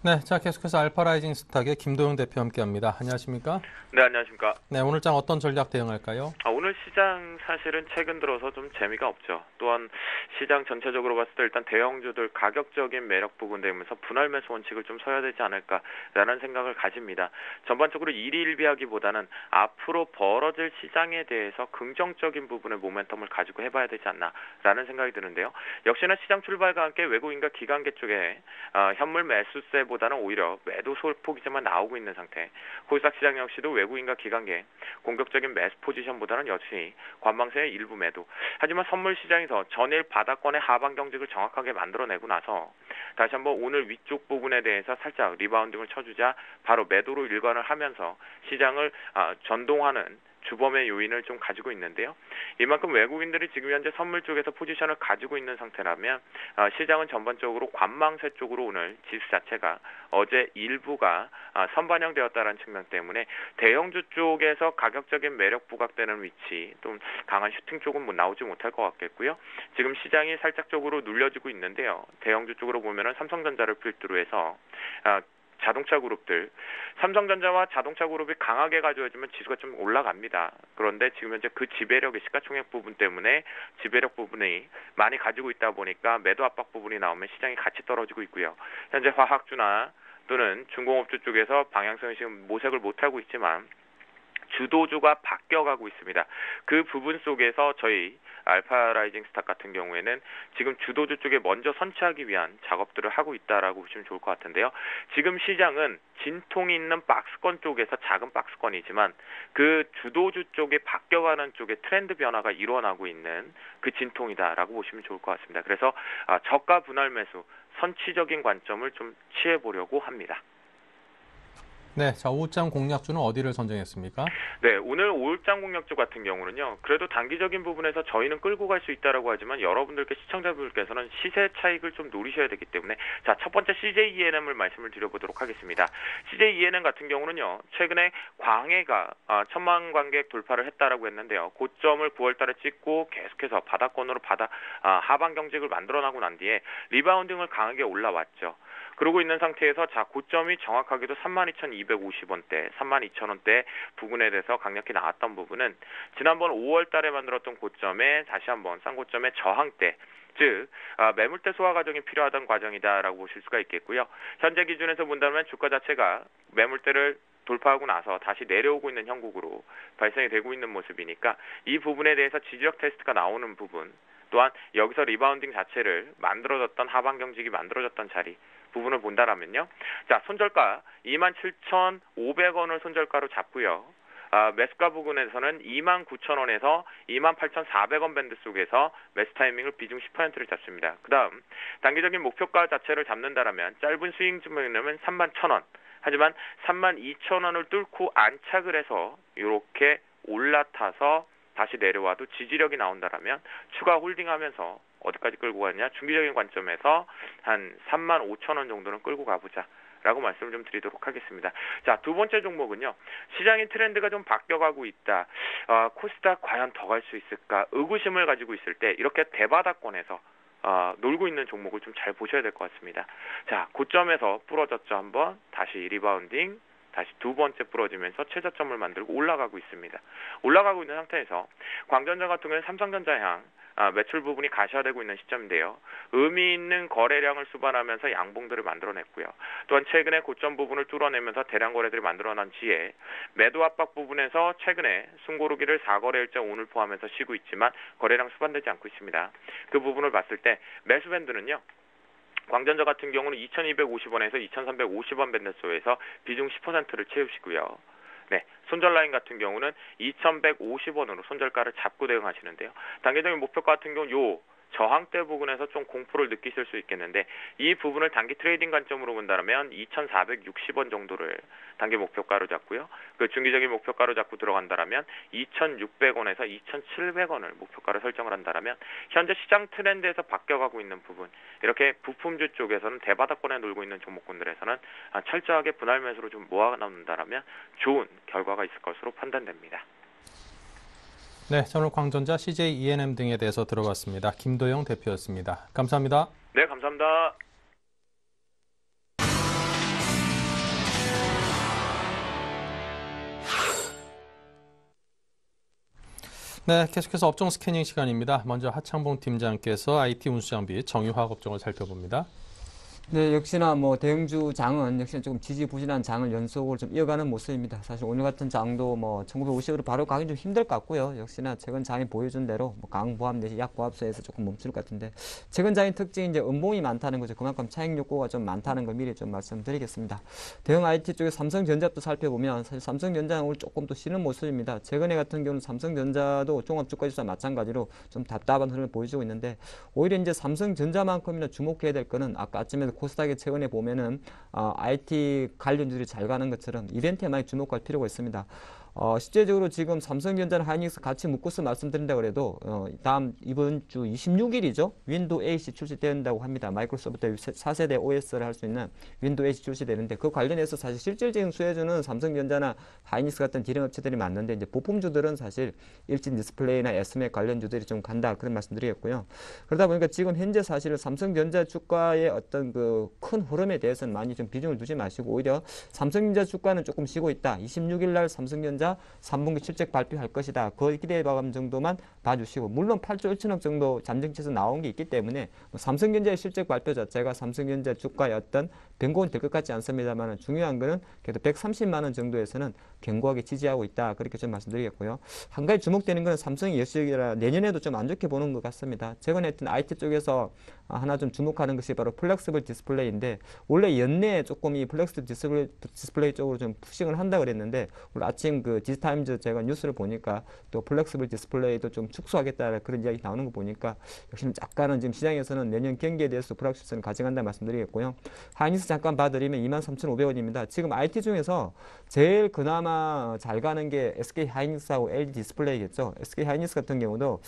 네, 자 계속해서 알파라이징 스탁의 김도영 대표 함께합니다. 안녕하십니까? 네, 안녕하십니까? 네, 오늘 장 어떤 전략 대응할까요? 오늘 시장 사실은 최근 들어서 좀 재미가 없죠. 또한 시장 전체적으로 봤을 때 일단 대형주들 가격적인 매력 부분되면서 분할 매수 원칙을 좀 서야 되지 않을까라는 생각을 가집니다. 전반적으로 일희일비하기보다는 앞으로 벌어질 시장에 대해서 긍정적인 부분의 모멘텀을 가지고 해봐야 되지 않나라는 생각이 드는데요. 역시나 시장 출발과 함께 외국인과 기관계 쪽에 현물 매수세보다는 오히려 매도 소폭이지만 나오고 있는 상태. 코스닥 시장 역시도 외국인과 기관계 공격적인 매수 포지션보다는 역시 관망세의 일부 매도. 하지만 선물 시장에서 전일 바닥권의 하방 경직을 정확하게 만들어내고 나서 다시 한번 오늘 위쪽 부분에 대해서 살짝 리바운딩을 쳐주자 바로 매도로 일관을 하면서 시장을 전동하는 주범의 요인을 좀 가지고 있는데요. 이만큼 외국인들이 지금 현재 선물 쪽에서 포지션을 가지고 있는 상태라면 시장은 전반적으로 관망세 쪽으로 오늘 지수 자체가 어제 일부가 선반영되었다는 측면 때문에 대형주 쪽에서 가격적인 매력 부각되는 위치 또 강한 슈팅 쪽은 나오지 못할 것 같겠고요. 지금 시장이 살짝 쪽으로 눌려지고 있는데요. 대형주 쪽으로 보면은 삼성전자를 필두로 해서 자동차 그룹들, 삼성전자와 자동차 그룹이 강하게 가져와주면 지수가 좀 올라갑니다. 그런데 지금 현재 그 지배력의 시가총액 부분 때문에 지배력 부분이 많이 가지고 있다 보니까 매도 압박 부분이 나오면 시장이 같이 떨어지고 있고요. 현재 화학주나 또는 중공업주 쪽에서 방향성이 지금 모색을 못하고 있지만 주도주가 바뀌어가고 있습니다. 그 부분 속에서 저희 알파라이징 스탁 같은 경우에는 지금 주도주 쪽에 먼저 선취하기 위한 작업들을 하고 있다라고 보시면 좋을 것 같은데요. 지금 시장은 진통이 있는 박스권 쪽에서 작은 박스권이지만 그 주도주 쪽에 바뀌어가는 쪽에 트렌드 변화가 일어나고 있는 그 진통이다라고 보시면 좋을 것 같습니다. 그래서 저가 분할 매수, 선취적인 관점을 좀 취해보려고 합니다. 네, 자, 오후장 공략주는 어디를 선정했습니까? 네, 오늘 오후장 공략주 같은 경우는요. 그래도 단기적인 부분에서 저희는 끌고 갈 수 있다라고 하지만 여러분들께 시청자분들께서는 시세 차익을 좀 노리셔야 되기 때문에 자, 첫 번째 CJENM을 말씀을 드려보도록 하겠습니다. CJENM 같은 경우는요. 최근에 광해가 1000만 관객 돌파를 했다라고 했는데요. 고점을 9월 달에 찍고 계속해서 바닥권으로 하방 경직을 만들어나고 난 뒤에 리바운딩을 강하게 올라왔죠. 그러고 있는 상태에서 자 고점이 정확하게도 32,250원대, 32,000원대 부분에 대해서 강력히 나왔던 부분은 지난번 5월 달에 만들었던 고점에 다시 한번 쌍고점의 저항대, 즉 매물대 소화 과정이 필요하던 과정이다라고 보실 수가 있겠고요. 현재 기준에서 본다면 주가 자체가 매물대를 돌파하고 나서 다시 내려오고 있는 형국으로 발생이 되고 있는 모습이니까 이 부분에 대해서 지지력 테스트가 나오는 부분 또한 여기서 리바운딩 자체를 만들어졌던 하방 경직이 만들어졌던 자리 부분을 본다라면요. 자, 손절가 27,500원을 손절가로 잡고요. 매수가 부분에서는 29,000원에서 28,400원 밴드 속에서 매수 타이밍을 비중 10%를 잡습니다. 그 다음 단기적인 목표가 자체를 잡는다라면 짧은 스윙 주면은 31,000원. 하지만 32,000원을 뚫고 안착을 해서 이렇게 올라타서 다시 내려와도 지지력이 나온다라면 추가 홀딩하면서 어디까지 끌고 가느냐, 중기적인 관점에서 한 35,000원 정도는 끌고 가보자 라고 말씀을 좀 드리도록 하겠습니다. 자, 두 번째 종목은요. 시장의 트렌드가 좀 바뀌어가고 있다. 코스닥 과연 더 갈 수 있을까? 의구심을 가지고 있을 때 이렇게 대바닥권에서 놀고 있는 종목을 좀 잘 보셔야 될 것 같습니다. 자, 고점에서 부러졌죠. 한번 다시 리바운딩, 다시 두 번째 부러지면서 최저점을 만들고 올라가고 있습니다. 올라가고 있는 상태에서 광전자 같은 경우는 삼성전자 향 매출 부분이 가시화되고 있는 시점인데요. 의미 있는 거래량을 수반하면서 양봉들을 만들어냈고요. 또한 최근에 고점 부분을 뚫어내면서 대량 거래들이 만들어난 뒤에 매도 압박 부분에서 최근에 숨고르기를 4거래일자 오늘 포함해서 쉬고 있지만 거래량 수반되지 않고 있습니다. 그 부분을 봤을 때 매수 밴드는요. 광전자 같은 경우는 2,250원에서 2,350원 밴드소에서 비중 10%를 채우시고요. 네, 손절 라인 같은 경우는 2,150원으로 손절가를 잡고 대응하시는데요. 단기적인 목표가 같은 경우는 요 저항대 부분에서 좀 공포를 느끼실 수 있겠는데 이 부분을 단기 트레이딩 관점으로 본다면 2,460원 정도를 단기 목표가로 잡고요. 그 중기적인 목표가로 잡고 들어간다면 2,600원에서 2,700원을 목표가로 설정을 한다면 현재 시장 트렌드에서 바뀌어가고 있는 부분, 이렇게 부품주 쪽에서는 대바닥권에 놀고 있는 종목군들에서는 철저하게 분할 매수로 좀 모아놓는다면 좋은 결과가 있을 것으로 판단됩니다. 네, 오늘 광전자, CJ E&M 등에 대해서 들어봤습니다. 김도영 대표였습니다. 감사합니다. 네, 감사합니다. 네, 계속해서 업종 스캐닝 시간입니다. 먼저 하창봉 팀장께서 IT 운수장비 정유화학 업종을 살펴봅니다. 네, 역시나 뭐 대형주 장은 역시나 조금 지지부진한 장을 연속으로 좀 이어가는 모습입니다. 사실 오늘 같은 장도 뭐 1950으로 바로 가기 좀 힘들 것 같고요. 역시나 최근 장이 보여준 대로 뭐 강보합 내지 약보합소에서 조금 멈출 것 같은데, 최근 장의 특징이 이제 음봉이 많다는 거죠. 그만큼 차익 욕구가 좀 많다는 걸 미리 좀 말씀드리겠습니다. 대형 IT 쪽에 삼성전자도 살펴보면 사실 삼성전자는 오늘 조금 또 쉬는 모습입니다. 최근에 같은 경우는 삼성전자도 종합주가지수와 마찬가지로 좀 답답한 흐름을 보여주고 있는데, 오히려 이제 삼성전자만큼이나 주목해야 될 거는 아까 아침에 코스닥에 최근에 보면은 IT 관련주들이 잘 가는 것처럼 이벤트에 많이 주목할 필요가 있습니다. 실제적으로 지금 삼성전자랑 하이닉스 같이 묶어서 말씀드린다 그래도 다음 이번 주 26일이죠. 윈도우 8이 출시된다고 합니다. 마이크로소프트 4세대 OS를 할 수 있는 윈도우 8이 출시되는데, 그 관련해서 사실 실질적인 수혜주는 삼성전자나 하이닉스 같은 디램 업체들이 많은데, 이제 부품주들은 사실 일진 디스플레이나 SMAC 관련주들이 좀 간다, 그런 말씀드리겠고요. 그러다 보니까 지금 현재 사실은 삼성전자 주가의 어떤 그 큰 흐름에 대해서는 많이 좀 비중을 두지 마시고, 오히려 삼성전자 주가는 조금 쉬고 있다. 26일 날 삼성전자 3분기 실적 발표할 것이다. 그 기대 마감 정도만 봐주시고, 물론 8조 1천억 정도 잠정치에서 나온 게 있기 때문에 삼성전자의 실적 발표 자체가 삼성전자 주가의 어떤 변곡은 될 것 같지 않습니다만, 중요한 거는 그래도 130만 원 정도에서는 견고하게 지지하고 있다, 그렇게 좀 말씀드리겠고요. 한 가지 주목되는 것은 삼성이 역시나 내년에도 좀 안 좋게 보는 것 같습니다. 최근에 했던 IT 쪽에서 하나 좀 주목하는 것이 바로 플렉스블 디스플레이인데, 원래 연내에 조금 이 플렉스 디스플레이 쪽으로 좀 푸싱을 한다 그랬는데, 오늘 아침 그 디지타임즈 제가 뉴스를 보니까 또 플렉스블 디스플레이도 좀 축소하겠다, 그런 이야기 나오는 거 보니까 역시는 약간은 지금 시장에서는 내년 경기에 대해서 불확실성을 가져간다 말씀드리겠고요. 하이닉스 잠깐 봐드리면 23,500원입니다. 지금 IT 중에서 제일 그나마 잘 가는 게 SK 하이닉스하고 LG 디스플레이겠죠. SK 하이닉스 같은 경우도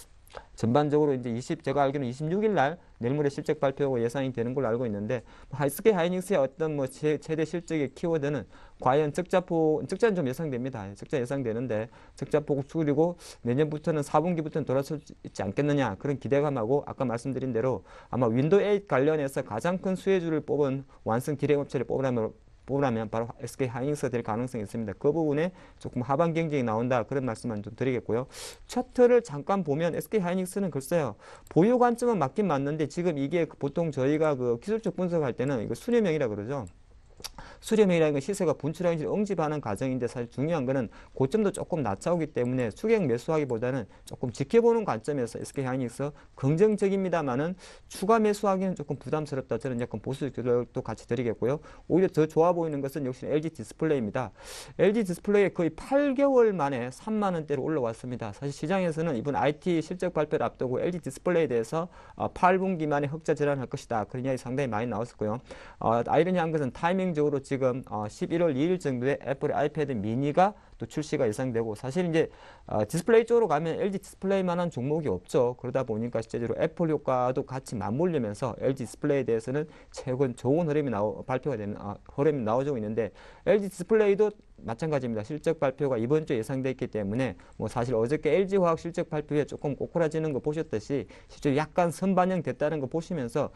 전반적으로 이제 제가 알기로는 26일 날 내일 모레 실적 발표가 예상이 되는 걸로 알고 있는데, SK 하이닉스의 어떤 뭐 최대 실적의 키워드는 과연 적자는 좀 예상됩니다. 적자 예상되는데, 적자폭 줄이고 내년부터는 4분기부터는 돌아설 수 있지 않겠느냐, 그런 기대감하고, 아까 말씀드린 대로 아마 윈도우 8 관련해서 가장 큰 수혜주를 뽑은 완성 디램 업체를 뽑으라면 바로 SK 하이닉스가 될 가능성이 있습니다. 그 부분에 조금 하반 경쟁이 나온다, 그런 말씀만 좀 드리겠고요. 차트를 잠깐 보면 SK 하이닉스는 글쎄요, 보유 관점은 맞긴 맞는데, 지금 이게 보통 저희가 그 기술적 분석할 때는 이거 순회명이라 그러죠. 수렴이라는 건 시세가 분출형질 응집하는 과정인데 사실 중요한 거는 고점도 조금 낮아오기 때문에 추격 매수하기보다는 조금 지켜보는 관점에서 SK하이닉스 긍정적입니다만은 추가 매수하기는 조금 부담스럽다. 저는 약간 보수 교육도 같이 드리겠고요. 오히려 더 좋아 보이는 것은 역시 LG 디스플레이입니다. LG 디스플레이 거의 8개월 만에 3만 원대로 올라왔습니다. 사실 시장에서는 이번 IT 실적 발표를 앞두고 LG 디스플레이에 대해서 8분기 만에 흑자 전환할 것이다. 그런 이야기 상당히 많이 나왔었고요. 아이러니한 것은 타이밍적으로 지금 11월 2일 정도에 애플의 아이패드 미니가 또 출시가 예상되고 사실 이제 디스플레이 쪽으로 가면 LG 디스플레이만한 종목이 없죠. 그러다 보니까 실제로 애플 효과도 같이 맞물리면서 LG 디스플레이에 대해서는 최근 좋은 흐름이 발표가 되는 흐름이 나오고 있는데 LG 디스플레이도 마찬가지입니다. 실적 발표가 이번 주에 예상돼 있기 때문에 뭐 사실 어저께 LG화학 실적 발표에 조금 꼬꾸라지는 거 보셨듯이 실제로 약간 선반영됐다는 거 보시면서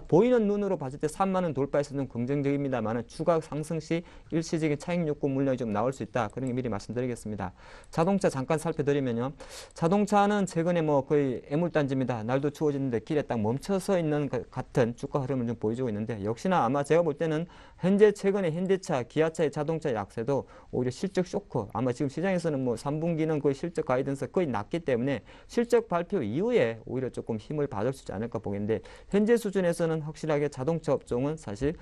보이는 눈으로 봤을 때 3만 원 돌파에서는 긍정적입니다만 추가 상승 시 일시적인 차익 욕구 물량이 좀 나올 수 있다. 그런 게 미리 말씀드리겠습니다. 자동차 잠깐 살펴드리면요. 자동차는 최근에 뭐 거의 애물단지입니다. 날도 추워지는데 길에 딱 멈춰서 있는 것 같은 주가 흐름을 좀 보여주고 있는데 역시나 아마 제가 볼 때는 현재 최근에 현대차, 기아차의 자동차 약세도 오히려 실적 쇼크. 아마 지금 시장에서는 뭐 3분기는 거의 실적 가이던스 거의 낮기 때문에 실적 발표 이후에 오히려 조금 힘을 받을 수 있지 않을까 보겠는데 현재 수준에서는 확실하게 자동차 업종은 사실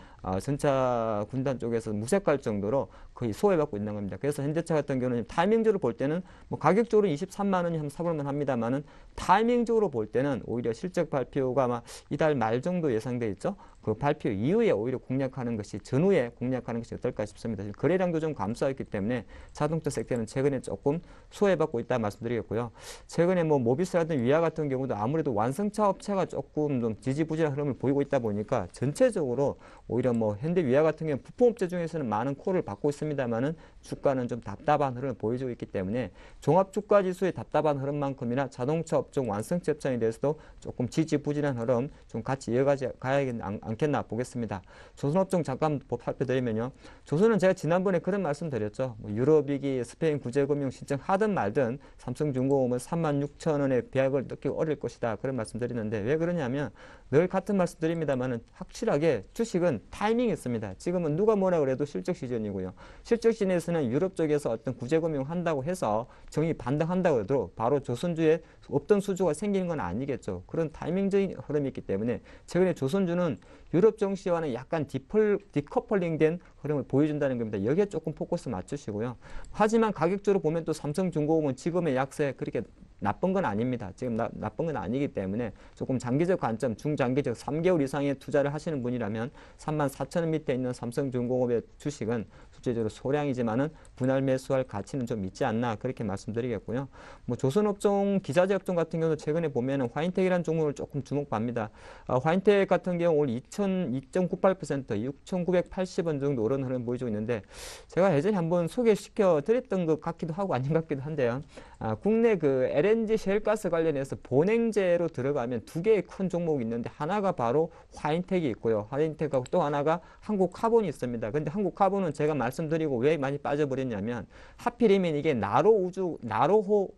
전차 군단 쪽에서 무색할 정도로 거의 소외받고 있는 겁니다. 그래서 현대차 같은 경우는 타이밍적으로 볼 때는 뭐 가격적으로 23만 원이 한번 사볼만 합니다만은 타이밍적으로 볼 때는 오히려 실적 발표가 아마 이달 말 정도 예상돼 있죠. 그 발표 이후에 오히려 공략하는 것이 전후에 공략하는 것이 어떨까 싶습니다. 거래량도 좀 감소했기 때문에 자동차 섹터는 최근에 조금 소외받고 있다 말씀드리겠고요. 최근에 뭐 모비스라든 위아 같은 경우도 아무래도 완성차 업체가 조금 좀 지지부진한 흐름을 보이고 있다 보니까 전체적으로 오히려 뭐 현대 위아 같은 경우 부품업체 중에서는 많은 콜을 받고 있습니다만은 주가는 좀 답답한 흐름을 보여주고 있기 때문에 종합 주가 지수의 답답한 흐름만큼이나 자동차 업종 완성차 업종에 대해서도 조금 지지부진한 흐름 좀 같이 이어가지 가야겠나 않겠나 보겠습니다. 조선업종 잠깐 살펴드리면요. 조선은 제가 지난번에 그런 말씀 드렸죠. 뭐 유럽위기, 스페인 구제금융 신청하든 말든 삼성중공업은 36,000원의 배약을 넣기 어려울 것이다. 그런 말씀 드리는데 왜 그러냐면 늘 같은 말씀 드립니다만은 확실하게 주식은 타이밍이 있습니다. 지금은 누가 뭐라 그래도 실적 시즌이고요. 실적 시즌에서는 유럽 쪽에서 어떤 구제금융 한다고 해서 정이 반등한다고 해도 바로 조선주에 없던 수주가 생기는 건 아니겠죠. 그런 타이밍적인 흐름이 있기 때문에 최근에 조선주는 유럽 증시와는 약간 디커플링된 흐름을 보여준다는 겁니다. 여기에 조금 포커스 맞추시고요. 하지만 가격적으로 보면 또 삼성중공업은 지금의 약세 그렇게 나쁜 건 아닙니다. 지금 나쁜 건 아니기 때문에 조금 장기적 관점, 중장기적 3개월 이상의 투자를 하시는 분이라면 34,000원 밑에 있는 삼성중공업의 주식은 실제적으로 소량이지만은 분할 매수할 가치는 좀 있지 않나 그렇게 말씀드리겠고요. 뭐 조선업종, 기자재 업종 같은 경우도 최근에 보면은 화인텍이라는 종목을 조금 주목합니다. 화인텍 같은 경우 올 2.98% 6,980원 정도 오른 흐름 보여주고 있는데 제가 예전에 한번 소개시켜 드렸던 것 같기도 하고 아닌 것 같기도 한데요. 국내 그 LNG 셰일가스 관련해서 본행제로 들어가면 두 개의 큰 종목이 있는데 하나가 바로 화인텍이 있고요. 화인텍하고 또 하나가 한국카본이 있습니다. 근데 한국카본은 제가 말씀드리고 왜 많이 빠져버렸냐면 하필이면 이게 나로호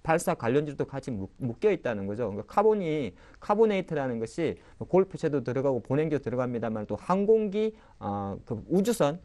발사 관련주도 같이 묶여 있다는 거죠. 그러니까 카보네이트라는 것이 골프채도 들어가고 본행도 들어갑니다만 또 항공기 그 우주선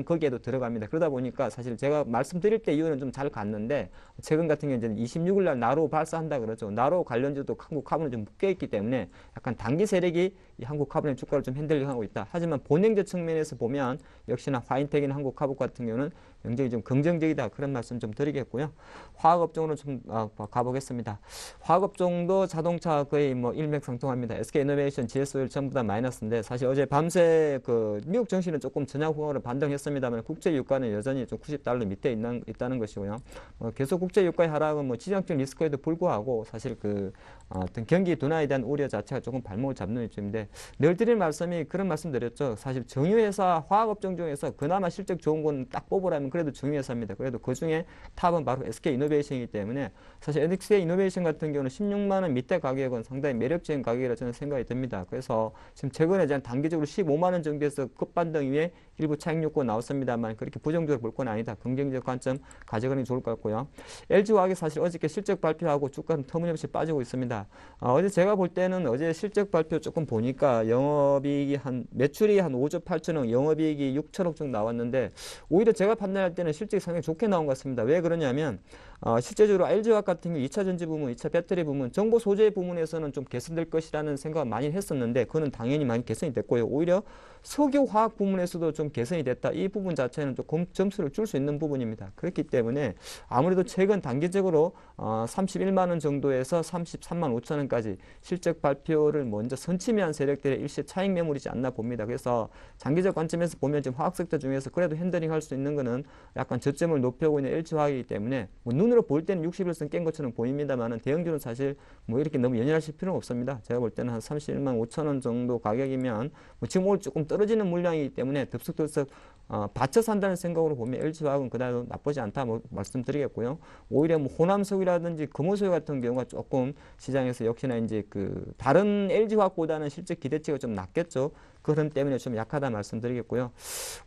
거기에도 들어갑니다. 그러다 보니까 사실 제가 말씀드릴 때 이유는 좀 잘 갔는데 최근 같은 경우는 26일 날 나로 발사한다 그러죠. 나로 관련주도 한국 카본에 좀 묶여 있기 때문에 약간 단기 세력이 이 한국 카본의 주가를 좀 핸들링하고 있다. 하지만 본행제 측면에서 보면 역시나 화인텍이나 한국 카본 같은 경우는 굉장히 좀 긍정적이다. 그런 말씀 좀 드리겠고요. 화학업종으로 좀 가보겠습니다. 화학업종도 자동차 거의 뭐 일맥상통합니다. SK이노베이션, GS오일 전부 다 마이너스인데 사실 어제 밤새 그 미국 증시는 조금 전야후으로 반등했습니다만 국제 유가는 여전히 좀 90달러 밑에 있다는 것이고요. 계속 국제 유가의 하락은 뭐 지정적 리스크에도 불구하고 사실 그 어떤 경기 둔화에 대한 우려 자체가 조금 발목을 잡는 입장인데 늘 드릴 말씀이 그런 말씀 드렸죠. 사실 정유회사 화학업종 중에서 그나마 실적 좋은 건 딱 뽑으라면 그래도 정유회사입니다. 그래도 그 중에 탑은 바로 SK이노베이션이기 때문에 사실 SK이노베이션 같은 경우는 16만 원 밑에 가격은 상당히 매력적인 가격이라 저는 생각이 듭니다. 그래서 지금 최근에 단기적으로 15만 원 정도에서 급반등 이후에 일부 차익 욕구 나왔습니다만 그렇게 부정적으로 볼 건 아니다. 긍정적 관점 가져가는 게 좋을 것 같고요. LG화학이 사실 어저께 실적 발표하고 주가는 터무니없이 빠지고 있습니다. 같습니다. 어제 제가 볼 때는 어제 실적 발표 조금 보니까 매출이 한 5조 8천억, 영업이익이 6천억 정도 나왔는데 오히려 제가 판단할 때는 실적이 상당히 좋게 나온 것 같습니다. 왜 그러냐면 실제적으로 LG화학 같은 경우 2차 전지 부문, 2차 배터리 부문, 정보 소재 부문에서는 좀 개선될 것이라는 생각을 많이 했었는데 그거는 당연히 많이 개선이 됐고요. 오히려 석유화학 부문에서도 좀 개선이 됐다. 이 부분 자체는 조금 점수를 줄 수 있는 부분입니다. 그렇기 때문에 아무래도 최근 단기적으로 31만 원 정도에서 33만 5천 원까지 실적 발표를 먼저 선취한 세력들의 일시 차익 매물이지 않나 봅니다. 그래서 장기적 관점에서 보면 지금 화학 섹터 중에서 그래도 핸들링 할 수 있는 거는 약간 저점을 높여오고 있는 LG화학이기 때문에 뭐 눈으로 볼 때는 61선 깬 것처럼 보입니다만 대형주는 사실 뭐 이렇게 너무 연연하실 필요는 없습니다. 제가 볼 때는 한 31만 5천 원 정도 가격이면 뭐 지금 오늘 조금 떨어지는 물량이기 때문에 덥석덥석 받쳐 산다는 생각으로 보면 LG화학은 그다지 나쁘지 않다 뭐 말씀드리겠고요. 오히려 뭐 호남석유라든지 금호석유 같은 경우가 조금 시장에서 역시나 이제 그 다른 LG화학보다는 실제 기대치가 좀 낮겠죠. 그 흐름 때문에 좀 약하다 말씀드리겠고요.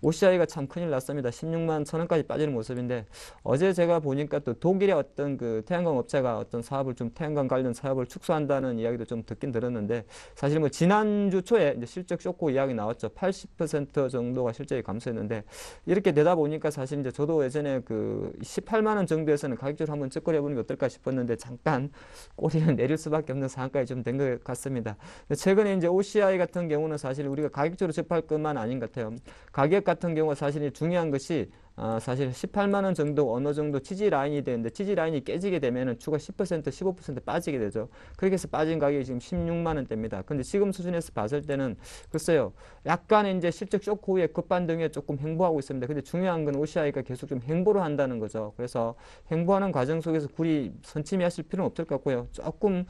OCI가 참 큰일 났습니다. 16만 1,000원까지 빠지는 모습인데 어제 제가 보니까 또 독일의 어떤 그 태양광 업체가 어떤 사업을 좀 태양광 관련 사업을 축소한다는 이야기도 좀 듣긴 들었는데 사실 뭐 지난주 초에 이제 실적 쇼크 이야기 나왔죠. 80% 정도가 실적이 감소했는데 이렇게 되다 보니까 사실 이제 저도 예전에 그 18만 원 정도에서는 가격적으로 한번 접근해 보는 게 어떨까 싶었는데 잠깐 꼬리를 내릴 수밖에 없는 상황까지 좀 된 것 같습니다. 최근에 이제 OCI 같은 경우는 사실 우리가 가격적으로 접할 것만 아닌 것 같아요. 가격 같은 경우가 사실 중요한 것이 사실 18만 원 정도 어느 정도 지지 라인이 되는데 지지 라인이 깨지게 되면은 추가 10% 15% 빠지게 되죠. 그렇게 해서 빠진 가격이 지금 16만 원대입니다. 근데 지금 수준에서 봤을 때는 글쎄요. 약간 이제 실적 쇼크 후에 급반등에 조금 횡보하고 있습니다. 근데 중요한 건 OCI가 계속 좀 횡보를 한다는 거죠. 그래서 횡보하는 과정 속에서 굳이 선침해하실 필요는 없을 것 같고요. 조금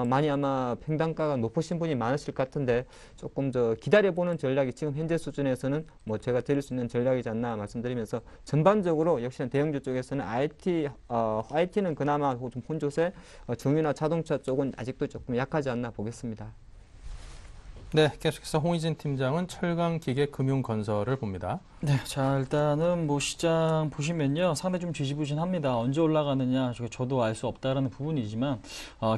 많이 아마 팽단가가 높으신 분이 많으실 것 같은데 조금 더 기다려보는 전략이 지금 현재 수준에서는 뭐 제가 드릴 수 있는 전략이지 않나 말씀드리면서 전반적으로 역시나 대형주 쪽에서는 IT는 그나마 좀 혼조세, 정유나 자동차 쪽은 아직도 조금 약하지 않나 보겠습니다. 네, 계속해서 홍희진 팀장은 철강기계금융건설을 봅니다. 네, 자 일단은 뭐 시장 보시면요 상당히 좀 지지부진합니다. 언제 올라가느냐 저도 알 수 없다라는 부분이지만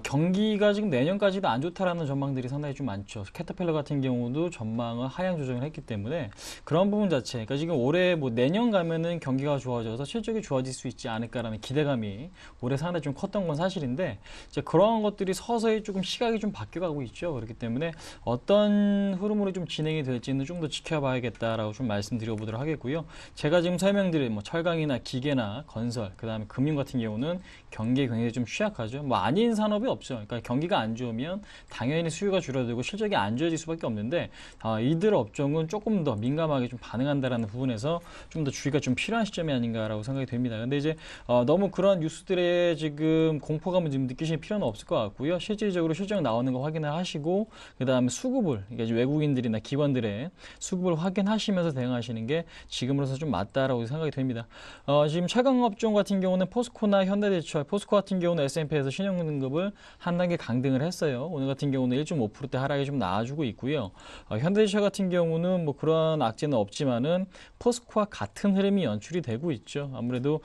경기가 지금 내년까지도 안 좋다라는 전망들이 상당히 좀 많죠. 캐터필러 같은 경우도 전망을 하향 조정을 했기 때문에 그런 부분 자체, 그러니까 지금 올해 뭐 내년 가면은 경기가 좋아져서 실적이 좋아질 수 있지 않을까라는 기대감이 올해 상당히 좀 컸던 건 사실인데 이제 그런 것들이 서서히 조금 시각이 좀 바뀌어가고 있죠. 그렇기 때문에 어떤 흐름으로 좀 진행이 될지는 좀 더 지켜봐야겠다라고 좀 말씀드려보도록 하겠고요. 제가 지금 설명드린 뭐 철강이나 기계나 건설, 그 다음에 금융 같은 경우는 경기에 굉장히 좀 취약하죠. 뭐 아닌 산업이 없죠. 그러니까 경기가 안 좋으면 당연히 수요가 줄어들고 실적이 안 좋아질 수밖에 없는데 이들 업종은 조금 더 민감하게 좀 반응한다라는 부분에서 좀 더 주의가 좀 필요한 시점이 아닌가라고 생각이 됩니다. 근데 이제 너무 그런 뉴스들에 지금 공포감을 지금 느끼실 필요는 없을 것 같고요. 실질적으로 실적 나오는 거 확인을 하시고 그 다음에 수급을, 그러니까 외국인들이나 기관들의 수급을 확인하시면서 대응하시는 게 지금으로서 좀 맞다라고 생각이 됩니다. 지금 철강업종 같은 경우는 포스코나 현대제철, 포스코 같은 경우는 S&P에서 신용등급을 한 단계 강등을 했어요. 오늘 같은 경우는 1.5%대 하락이 좀 나와주고 있고요. 현대제철 같은 경우는 뭐 그런 악재는 없지만은 포스코와 같은 흐름이 연출이 되고 있죠. 아무래도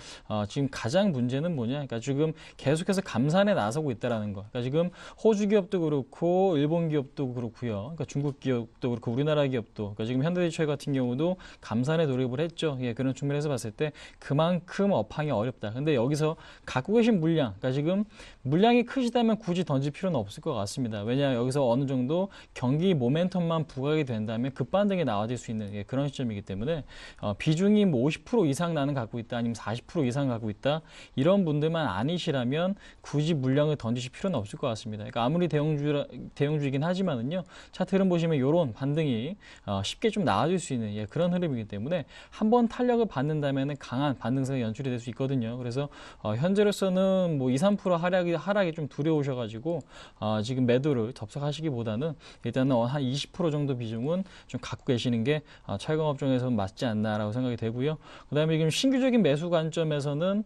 지금 가장 문제는 뭐냐? 그러니까 지금 계속해서 감산에 나서고 있다라는 거. 그러니까 지금 호주 기업도 그렇고 일본 기업도 그렇고요. 그러니까 중국 기업도 그렇고 우리나라 기업도, 그러니까 지금 현대제철 같은 경우도 감산에 돌입을 했죠. 예, 그런 측면에서 봤을 때 그만큼 업황이 어렵다. 근데 여기서 갖고 계신 물량, 그러니까 지금 물량이 크시다면 굳이 던질 필요는 없을 것 같습니다. 왜냐 여기서 어느 정도 경기 모멘텀만 부각이 된다면 급반등이 나와질 수 있는 그런 시점이기 때문에 비중이 뭐 50% 이상 나는 갖고 있다, 아니면 40% 이상 갖고 있다, 이런 분들만 아니시라면 굳이 물량을 던지실 필요는 없을 것 같습니다. 그러니까 아무리 대형주이긴 하지만은요, 차트 흐름 보시면 이런 반등이 쉽게 좀 나와줄 수 있는 그런 흐름이기 때문에 한번 탄력을 받는다면 강한 반등세가 연출이 될 수 있거든요. 그래서 현재로서는 뭐 2, 3% 하락이 좀 두려우셔가지고 지금 매도를 접속하시기보다는 일단은 한 20% 정도 비중은 좀 갖고 계시는 게 철강업종에서는 맞지 않나라고 생각이 되고요. 그 다음에 지금 신규적인 매수 관점에서는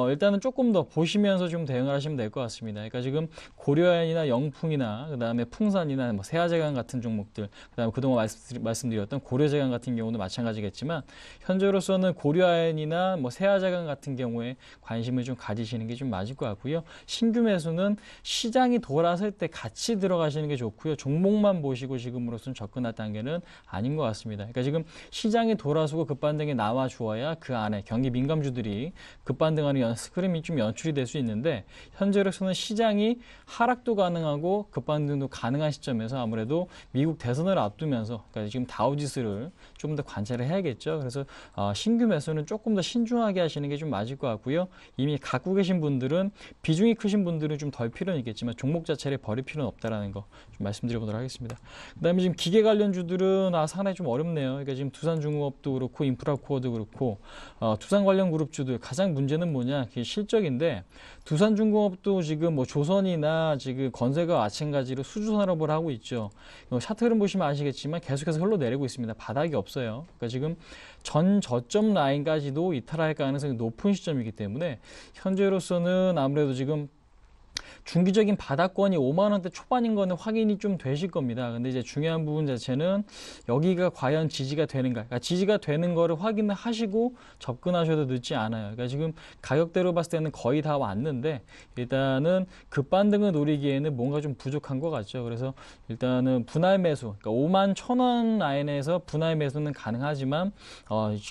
일단은 조금 더 보시면서 좀 대응을 하시면 될 것 같습니다. 그러니까 지금 고려아연이나 영풍이나 그 다음에 풍산이나 뭐 세아제강 세아제강 같은 종목들, 그다음에 그동안 말씀드렸던 고려제강 같은 경우도 마찬가지겠지만 현재로서는 고려아연이나 뭐 세아제강 같은 경우에 관심을 좀 가지시는 게 좀 맞을 것 같고요. 신규 매수는 시장이 돌아설 때 같이 들어가시는 게 좋고요. 종목만 보시고 지금으로서는 접근할 단계는 아닌 것 같습니다. 그러니까 지금 시장이 돌아서고 급반등이 나와 주어야 그 안에 경기 민감주들이 급반등하는 흐름이 좀 연출이 될 수 있는데 현재로서는 시장이 하락도 가능하고 급반등도 가능한 시점에서 아무래도 미국 대선을 앞두면서 그러니까 지금 다우지수를 좀 더 관찰을 해야겠죠. 그래서 신규 매수는 조금 더 신중하게 하시는 게 좀 맞을 것 같고요. 이미 갖고 계신 분들은 비중이 크신 분들은 좀 덜 필요는 있겠지만 종목 자체를 버릴 필요는 없다라는 거 좀 말씀드려보도록 하겠습니다. 그다음에 지금 기계 관련주들은 상당히 좀 어렵네요. 그러니까 지금 두산중공업도 그렇고 인프라코어도 그렇고 두산 관련 그룹주들 가장 문제는 뭐냐? 그게 실적인데 두산중공업도 지금 뭐 조선이나 지금 건설과 마찬가지로 수주산업을 하고 있죠. 차트 흐름 보시면 아시겠지만 계속해서 흘러내리고 있습니다. 바닥이 없어요. 그러니까 지금 전 저점 라인까지도 이탈할 가능성이 높은 시점이기 때문에 현재로서는 아무래도 지금 중기적인 바닥권이 5만 원대 초반인 거는 확인이 좀 되실 겁니다. 근데 이제 중요한 부분 자체는 여기가 과연 지지가 되는가. 그러니까 지지가 되는 거를 확인을 하시고 접근하셔도 늦지 않아요. 그러니까 지금 가격대로 봤을 때는 거의 다 왔는데 일단은 급반등을 노리기에는 뭔가 좀 부족한 것 같죠. 그래서 일단은 분할 매수, 그러니까 5만 1,000원 라인에서 분할 매수는 가능하지만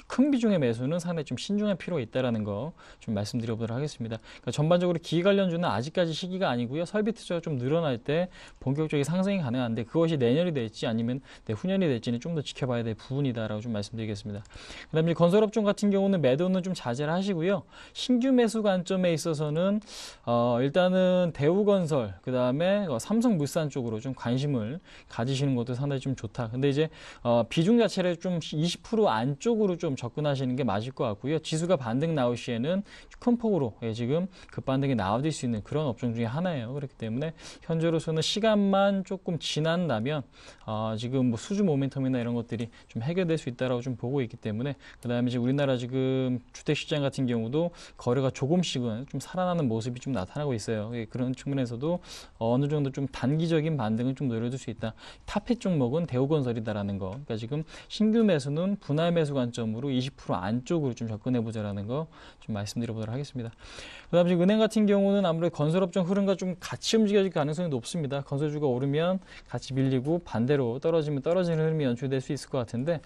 큰 비중의 매수는 상당히 좀 신중할 필요가 있다라는 거 좀 말씀드려보도록 하겠습니다. 그러니까 전반적으로 기계 관련주는 아직까지 시기가 아니고요. 설비 투자가 좀 늘어날 때 본격적인 상승이 가능한데 그것이 내년이 될지 아니면 내후년이 될지는 좀 더 지켜봐야 될 부분이다라고 좀 말씀드리겠습니다. 그다음에 건설업종 같은 경우는 매도는 좀 자제를 하시고요. 신규 매수 관점에 있어서는 일단은 대우건설, 그다음에 삼성물산 쪽으로 좀 관심을 가지시는 것도 상당히 좀 좋다. 근데 이제 비중 자체를 좀 20% 안쪽으로 좀 접근하시는 게 맞을 것 같고요. 지수가 반등 나올 시에는 큰 폭으로 지금 급반등이 나와줄 수 있는 그런 업종 중에 하나예요. 그렇기 때문에 현재로서는 시간만 조금 지난다면 지금 뭐 수주 모멘텀이나 이런 것들이 좀 해결될 수 있다라고 좀 보고 있기 때문에 그다음에 이제 우리나라 지금 주택시장 같은 경우도 거래가 조금씩은 좀 살아나는 모습이 좀 나타나고 있어요. 그런 측면에서도 어느 정도 좀 단기적인 반등을 좀 노려줄 수 있다. 탑픽 종목은 대우건설이다라는 거. 그러니까 지금 신규 매수는 분할 매수 관점으로 20% 안쪽으로 좀 접근해보자라는 거 좀 말씀드려보도록 하겠습니다. 그다음에 지금 은행 같은 경우는 아무래도 건설업종 흐름과 좀 같이 움직여질 가능성이 높습니다. 건설주가 오르면 같이 밀리고 반대로 떨어지면 떨어지는 흐름이 연출될 수 있을 것 같은데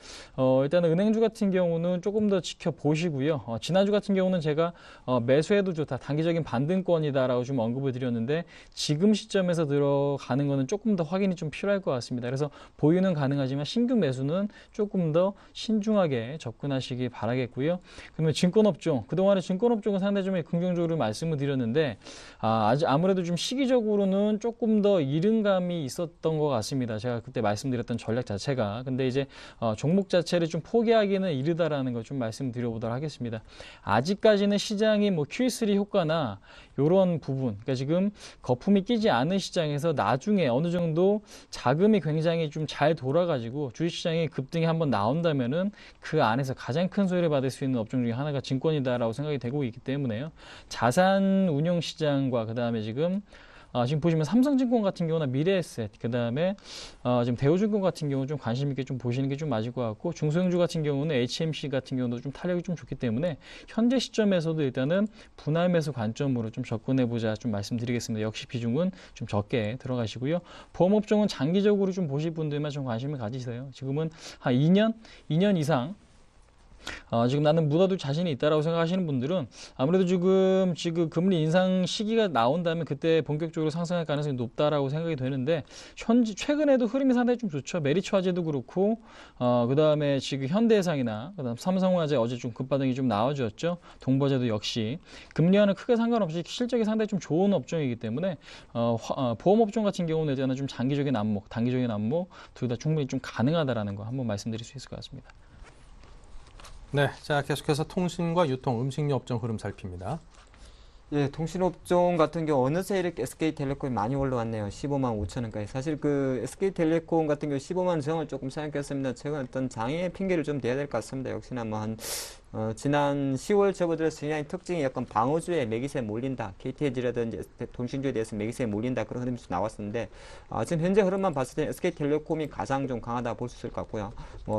일단은 은행주 같은 경우는 조금 더 지켜보시고요. 지난주 같은 경우는 제가 매수해도 좋다, 단기적인 반등권이다라고 좀 언급을 드렸는데 지금 시점에서 들어가는 거는 조금 더 확인이 좀 필요할 것 같습니다. 그래서 보유는 가능하지만 신규 매수는 조금 더 신중하게 접근하시기 바라겠고요. 그러면 증권업종, 그동안에 증권업종은 상당히 좀 긍정적으로 말씀을 드렸는데 아무래도 좀 시기적으로는 조금 더 이른감이 있었던 것 같습니다. 제가 그때 말씀드렸던 전략 자체가. 근데 이제 종목 자체를 좀 포기하기는 이르다라는 걸 좀 말씀드려보도록 하겠습니다. 아직까지는 시장이 뭐 Q3 효과나 이런 부분, 그러니까 지금 거품이 끼지 않은 시장에서 나중에 어느 정도 자금이 굉장히 좀 잘 돌아가지고 주식시장이 급등이 한번 나온다면은 그 안에서 가장 큰 수혜를 받을 수 있는 업종 중에 하나가 증권이다라고 생각이 되고 있기 때문에요. 자산 운용 시장과 그다음에 지금 보시면 삼성증권 같은 경우나 미래에셋, 그다음에 지금 대우증권 같은 경우 좀 관심 있게 좀 보시는 게 좀 맞을 것 같고 중소형주 같은 경우는 HMC 같은 경우도 좀 탄력이 좀 좋기 때문에 현재 시점에서도 일단은 분할 매수 관점으로 좀 접근해 보자 좀 말씀드리겠습니다. 역시 비중은 좀 적게 들어가시고요. 보험업종은 장기적으로 좀 보실 분들만 좀 관심을 가지세요. 지금은 한 2년 이상 지금 나는 묻어둘 자신이 있다라고 생각하시는 분들은 아무래도 지금 금리 인상 시기가 나온다면 그때 본격적으로 상승할 가능성이 높다라고 생각이 되는데 최근에도 흐름이 상당히 좀 좋죠. 메리츠화재도 그렇고 그다음에 지금 현대해상이나 그다음 삼성화재 어제 좀 급반등이 좀 나와주었죠. 동버재도 역시 금리와는 크게 상관없이 실적이 상당히 좀 좋은 업종이기 때문에 보험업종 같은 경우는 일단은 좀 장기적인 안목, 단기적인 안목 둘 다 충분히 좀 가능하다라는 거 한번 말씀드릴 수 있을 것 같습니다. 네, 자 계속해서 통신과 유통, 음식료 업종 흐름 살핍니다. 예, 통신업종 같은 경우 어느새 이렇게 SK텔레콤이 많이 올라왔네요. 15만 5천 원까지. 사실 그 SK텔레콤 같은 경우 15만 정을 조금 생각했습니다. 최근 어떤 장애 핑계를 좀 대야 될 것 같습니다. 역시나 뭐 한 지난 10월 접어들어서 시장의 특징이 약간 방어주에 매기세에 몰린다. KT해지라든지 통신주에 대해서 매기세에 몰린다. 그런 흐름이 나왔었는데 지금 현재 흐름만 봤을 때 SK텔레콤이 가장 좀 강하다 볼 수 있을 것 같고요.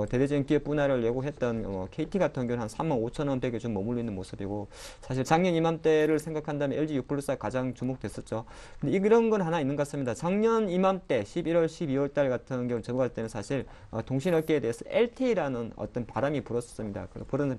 대대적인 기업 분할을 예고했던 KT 같은 경우는 한 35,000원대에 좀 머물러 있는 모습이고 사실 작년 이맘때를 생각한다면 LG U+가 가장 주목됐었죠. 근데 이런 건 하나 있는 것 같습니다. 작년 이맘때 11월, 12월 달 같은 경우 접어갈 때는 사실 통신업계에 대해서 LTE라는 어떤 바람이 불었습니다.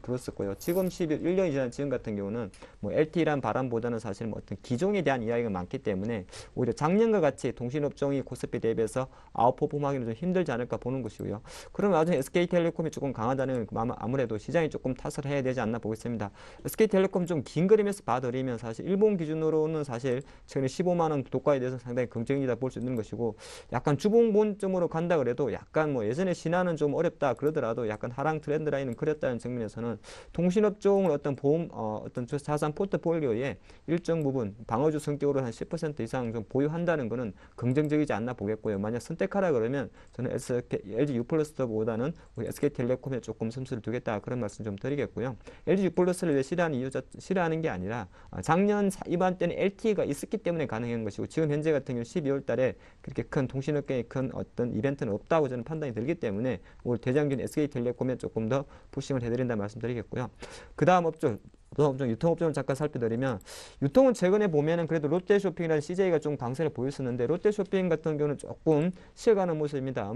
불었었고요. 지금 1년이 지난 지금 같은 경우는 LTE란 바람보다는 사실 어떤 기종에 대한 이야기가 많기 때문에 오히려 작년과 같이 통신업종이 코스피 대비해서 아웃퍼폼하기는 좀 힘들지 않을까 보는 것이고요. 그러면 나중에 SK텔레콤이 조금 강하다는 아무래도 시장이 조금 탓을 해야 되지 않나 보겠습니다. SK텔레콤 좀 긴 그림에서 봐드리면 사실 일본 기준으로는 사실 최근에 15만 원 도가에 대해서 상당히 긍정이다 볼 수 있는 것이고 약간 주봉본점으로 간다 그래도 약간 예전에 신화는 좀 어렵다 그러더라도 약간 하락 트렌드 라인은 그렸다는 측면에서는 통신업종을 어떤 어떤 자산 포트폴리오에 일정 부분 방어주 성격으로 한 10% 이상 좀 보유한다는 것은 긍정적이지 않나 보겠고요. 만약 선택하라 그러면 저는 LG U+보다는 SK텔레콤에 조금 점수를 두겠다 그런 말씀 좀 드리겠고요. LG U+를 왜 싫어하는 게 아니라 작년 이맘때는 LTE가 있었기 때문에 가능한 것이고 지금 현재 같은 경우 12월 달에 그렇게 큰 통신업계에 큰 어떤 이벤트는 없다고 저는 판단이 들기 때문에 올 대장균 SK텔레콤에 조금 더 푸싱을 해드린다 말씀드리겠고요. 그 다음 업종 유통업종을 잠깐 살펴드리면 유통은 최근에 보면은 그래도 롯데쇼핑이라는 CJ가 좀 강세를 보였었는데 롯데쇼핑 같은 경우는 조금 쉬어가는 모습입니다.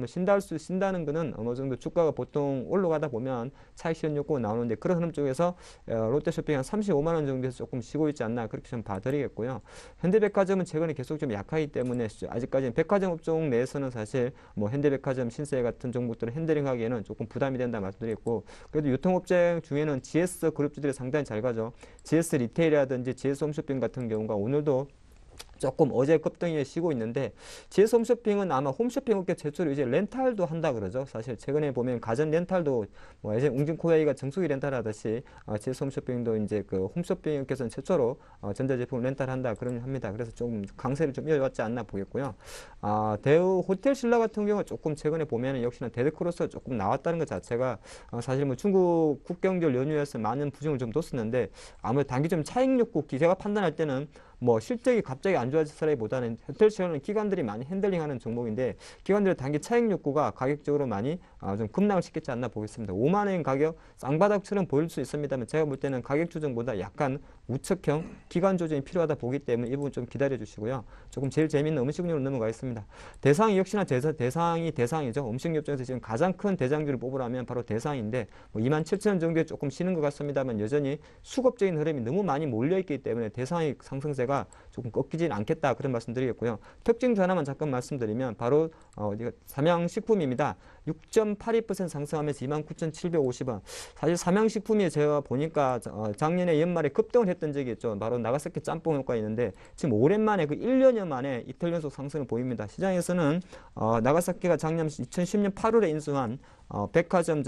쉰다는 거는 어느 정도 주가가 보통 올라가다 보면 차익 실현 욕구가 나오는데 그런 흐름 쪽에서 롯데쇼핑이 한 35만 원 정도에서 조금 쉬고 있지 않나 그렇게 좀 봐드리겠고요. 현대백화점은 최근에 계속 좀 약하기 때문에 아직까지는 백화점 업종 내에서는 사실 현대백화점, 신세 같은 종목들을 핸들링하기에는 조금 부담이 된다 말씀드리겠고 그래도 유통업체 중에는 GS 그룹주들이 상당히 잘 가죠. GS 리테일이라든지 GS 홈쇼핑 같은 경우가 오늘도 조금 어제 급등에 쉬고 있는데 GS 홈쇼핑은 아마 홈쇼핑 업계 최초로 이제 렌탈도 한다 그러죠. 사실 최근에 보면 가전 렌탈도 예전 웅진코웨이가 정수기 렌탈하듯이 GS 홈쇼핑도 이제 그 홈쇼핑 업계에서는 최초로 전자제품 렌탈한다 그런 합니다. 그래서 좀 강세를 좀 이어왔지 않나 보겠고요. 대우 호텔 신라 같은 경우 조금 최근에 보면은 역시나 데드크로스가 조금 나왔다는 것 자체가 사실 중국 국경절 연휴에서 많은 부정을 좀 뒀었는데 아무래도 단기점 차익 욕구 제가 판단할 때는 실적이 갑자기 안 좋아졌다기보다는 호텔 시장은 기관들이 많이 핸들링하는 종목인데 기관들의 단기 차익 욕구가 가격적으로 많이 좀 급락을 시켰지 않나 보겠습니다. 5만 원 가격 쌍바닥처럼 보일 수 있습니다만 제가 볼 때는 가격 조정보다 약간 우측형 기관 조정이 필요하다 보기 때문에 이 부분 좀 기다려 주시고요. 조금 제일 재미있는 음식료로 넘어가겠습니다. 대상이 역시나 대상이죠. 음식료 중에서 지금 가장 큰 대장주를 뽑으라면 바로 대상인데 27,000원 정도에 조금 쉬는 것 같습니다만 여전히 수급적인 흐름이 너무 많이 몰려있기 때문에 대상이 상승세가 조금 꺾이진 않겠다 그런 말씀 드리겠고요. 특징 하나만 잠깐 말씀드리면 바로 삼양식품입니다. 6.82% 상승하면서 29,750원. 사실 삼양식품이 제가 보니까 작년에 연말에 급등을 했던 적이 있죠. 바로 나가사키 짬뽕 효과가 있는데 지금 오랜만에 그 1년여 만에 이틀 연속 상승을 보입니다. 시장에서는 나가사키가 작년 2010년 8월에 인수한 백화점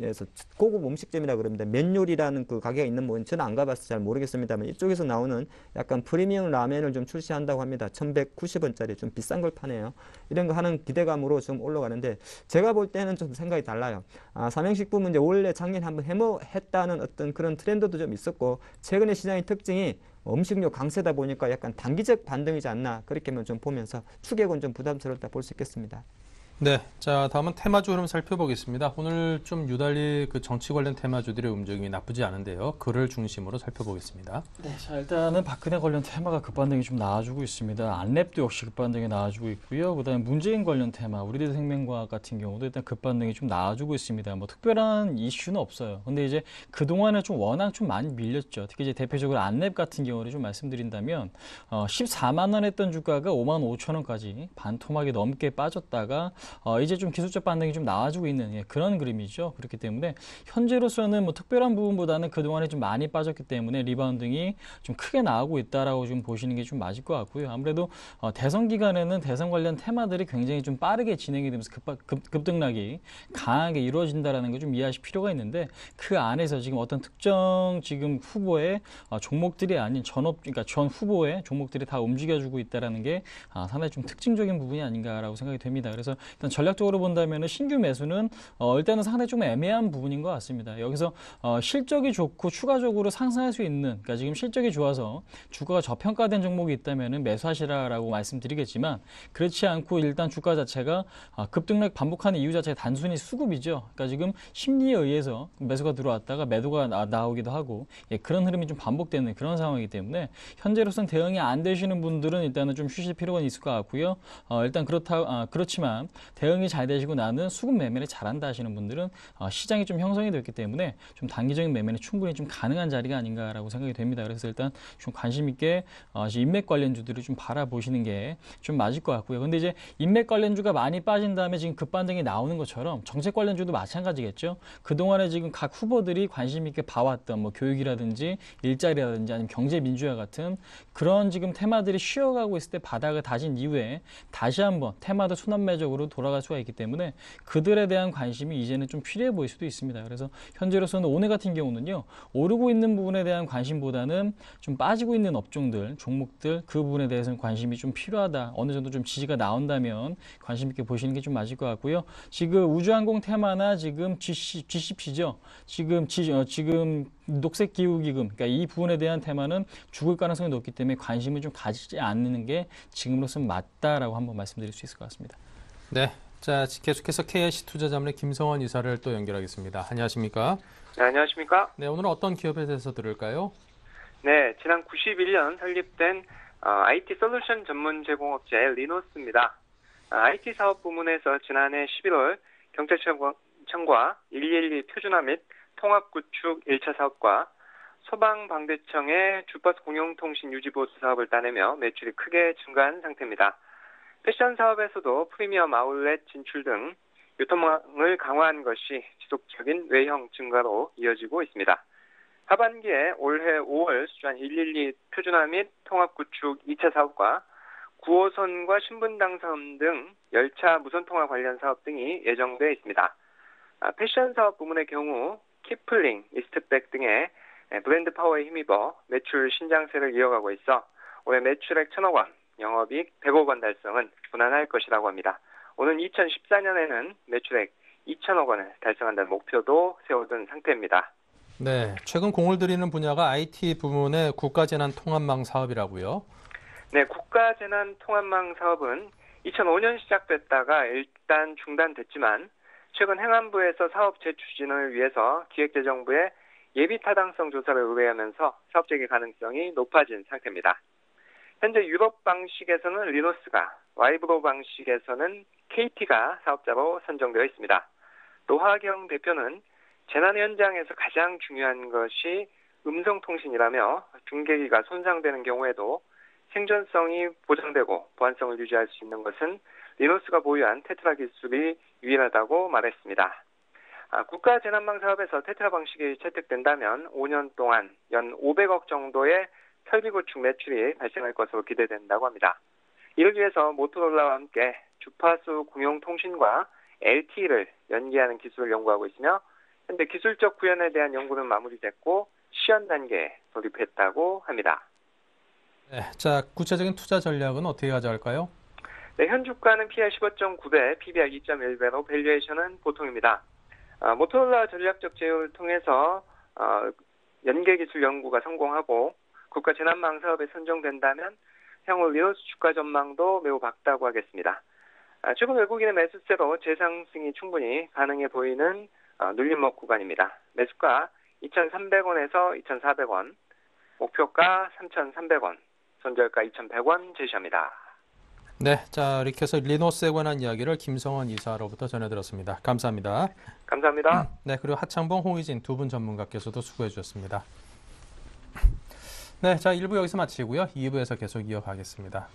에서 고급 음식점이라 그럽니다. 면요리라는 그 가게가 있는 뭐 저는 안 가봐서 잘 모르겠습니다만 이쪽에서 나오는 약간 프리미엄 라멘을 좀 출시한다고 합니다. 1,190원짜리 좀 비싼 걸 파네요. 이런 거 하는 기대감으로 좀 올라가는데 제가 볼 때는 좀 생각이 달라요. 삼양식품은 이제 원래 작년에 한번 했다는 어떤 그런 트렌드도 좀 있었고 최근에 시장의 특징이 음식료 강세다 보니까 약간 단기적 반등이지 않나 그렇게만 좀 보면서 추격은 좀 부담스럽다 볼 수 있겠습니다. 네, 자 다음은 테마주 흐름 살펴보겠습니다. 오늘 좀 유달리 그 정치 관련 테마주들의 움직임이 나쁘지 않은데요. 그를 중심으로 살펴보겠습니다. 네, 자 일단은 박근혜 관련 테마가 급반등이 좀 나와주고 있습니다. 안랩도 역시 급반등이 나와주고 있고요. 그다음에 문재인 관련 테마, 우리대생명과학 같은 경우도 일단 급반등이 좀 나와주고 있습니다. 특별한 이슈는 없어요. 근데 이제 그 동안에 좀 워낙 좀 많이 밀렸죠. 특히 이제 대표적으로 안랩 같은 경우를 좀 말씀드린다면 14만 원 했던 주가가 5만 5천 원까지 반토막이 넘게 빠졌다가 이제 좀 기술적 반등이 좀 나와주고 있는 그런 그림이죠. 그렇기 때문에 현재로서는 특별한 부분보다는 그동안에 좀 많이 빠졌기 때문에 리바운딩이 좀 크게 나오고 있다라고 좀 보시는 게 좀 맞을 것 같고요. 아무래도 대선 기간에는 대선 관련 테마들이 굉장히 좀 빠르게 진행이 되면서 급등락이 강하게 이루어진다라는 걸 좀 이해하실 필요가 있는데 그 안에서 지금 어떤 특정 지금 후보의 종목들이 아닌 그러니까 전 후보의 종목들이 다 움직여주고 있다라는 게 상당히 좀 특징적인 부분이 아닌가라고 생각이 됩니다. 그래서 일단 전략적으로 본다면 신규 매수는 일단은 상당히 좀 애매한 부분인 것 같습니다. 여기서 실적이 좋고 추가적으로 상승할 수 있는, 그러니까 지금 실적이 좋아서 주가가 저평가된 종목이 있다면 매수하시라라고 말씀드리겠지만, 그렇지 않고 일단 주가 자체가 급등락 반복하는 이유 자체가 단순히 수급이죠. 그러니까 지금 심리에 의해서 매수가 들어왔다가 매도가 나오기도 하고, 그런 흐름이 좀 반복되는 그런 상황이기 때문에 현재로서는 대응이 안 되시는 분들은 일단은 좀 쉬실 필요가 있을 것 같고요. 일단 그렇지만 대응이 잘 되시고 나는 수급 매매를 잘한다 하시는 분들은 시장이 좀 형성이 됐기 때문에 좀 단기적인 매매는 충분히 좀 가능한 자리가 아닌가라고 생각이 됩니다. 그래서 일단 좀 관심 있게 인맥 관련주들을 좀 바라보시는 게 좀 맞을 것 같고요. 근데 이제 인맥 관련주가 많이 빠진 다음에 지금 급반등이 나오는 것처럼 정책 관련주도 마찬가지겠죠. 그동안에 지금 각 후보들이 관심 있게 봐왔던 뭐 교육이라든지 일자리라든지 아니면 경제 민주화 같은 그런 지금 테마들이 쉬어가고 있을 때 바닥을 다진 이후에 다시 한번 테마도 순환매적으로 돌아갈 수가 있기 때문에 그들에 대한 관심이 이제는 좀 필요해 보일 수도 있습니다. 그래서 현재로서는 오늘 같은 경우는요, 오르고 있는 부분에 대한 관심보다는 좀 빠지고 있는 업종들, 종목들 그 부분에 대해서는 관심이 좀 필요하다. 어느 정도 좀 지지가 나온다면 관심 있게 보시는 게 좀 맞을 것 같고요. 지금 우주항공 테마나 지금 GCP죠. 지금 녹색기후기금, 그러니까 이 부분에 대한 테마는 죽을 가능성이 높기 때문에 관심을 좀 가지지 않는 게 지금으로서는 맞다라고 한번 말씀드릴 수 있을 것 같습니다. 네, 자 계속해서 KIC투자자문의 김성원 이사를 또 연결하겠습니다. 안녕하십니까? 네, 안녕하십니까? 네, 오늘은 어떤 기업에 대해서 들을까요? 네, 지난 91년 설립된 IT 솔루션 전문 제공업체 리노스입니다. IT 사업 부문에서 지난해 11월 경찰청과 112 표준화 및 통합 구축 1차 사업과 소방방대청의 주버스 공용통신 유지보수 사업을 따내며 매출이 크게 증가한 상태입니다. 패션 사업에서도 프리미엄 아울렛 진출 등 유통망을 강화한 것이 지속적인 외형 증가로 이어지고 있습니다. 하반기에 올해 5월 수주한 112 표준화 및 통합 구축 2차 사업과 9호선과 신분당선 등 열차 무선통화 관련 사업 등이 예정돼 있습니다. 패션 사업 부문의 경우 키플링, 이스트백 등의 브랜드 파워에 힘입어 매출 신장세를 이어가고 있어 올해 매출액 1,000억 원, 영업이익 100억 원 달성은 무난할 것이라고 합니다. 오는 2014년에는 매출액 2,000억 원을 달성한다는 목표도 세워둔 상태입니다. 네, 최근 공을 들이는 분야가 IT 부문의 국가재난통합망 사업이라고요? 네, 국가재난통합망 사업은 2005년 시작됐다가 일단 중단됐지만 최근 행안부에서 사업 재추진을 위해서 기획재정부에 예비타당성 조사를 의뢰하면서 사업 재개 가능성이 높아진 상태입니다. 현재 유럽 방식에서는 리노스가, 와이브로 방식에서는 KT가 사업자로 선정되어 있습니다. 노하경 대표는 재난 현장에서 가장 중요한 것이 음성통신이라며 중계기가 손상되는 경우에도 생존성이 보장되고 보안성을 유지할 수 있는 것은 리노스가 보유한 테트라 기술이 유일하다고 말했습니다. 국가재난망 사업에서 테트라 방식이 채택된다면 5년 동안 연 500억 정도의 설비 구축 매출이 발생할 것으로 기대된다고 합니다. 이를 위해서 모토로라와 함께 주파수 공용통신과 LTE를 연계하는 기술을 연구하고 있으며 현재 기술적 구현에 대한 연구는 마무리됐고 시연 단계에 돌입했다고 합니다. 네, 자 구체적인 투자 전략은 어떻게 가져갈까요? 네, 현 주가는 PE 15.9배, PBR 2.1배로 밸류에이션은 보통입니다. 모토로라 전략적 제휴를 통해서 연계 기술 연구가 성공하고 국가 재난망 사업에 선정된다면 향후 리노스 주가 전망도 매우 밝다고 하겠습니다. 최근 외국인의 매수세로 재상승이 충분히 가능해 보이는 눌림목 구간입니다. 매수가 2,300원에서 2,400원, 목표가 3,300원, 손절가 2,100원 제시합니다. 네, 자 이렇게 해서 리노스에 관한 이야기를 김성원 이사로부터 전해들었습니다. 감사합니다. 감사합니다. 네, 그리고 하창봉, 홍의진 두 분 전문가께서도 수고해 주셨습니다. 네, 자 1부 여기서 마치고요. 2부에서 계속 이어가겠습니다.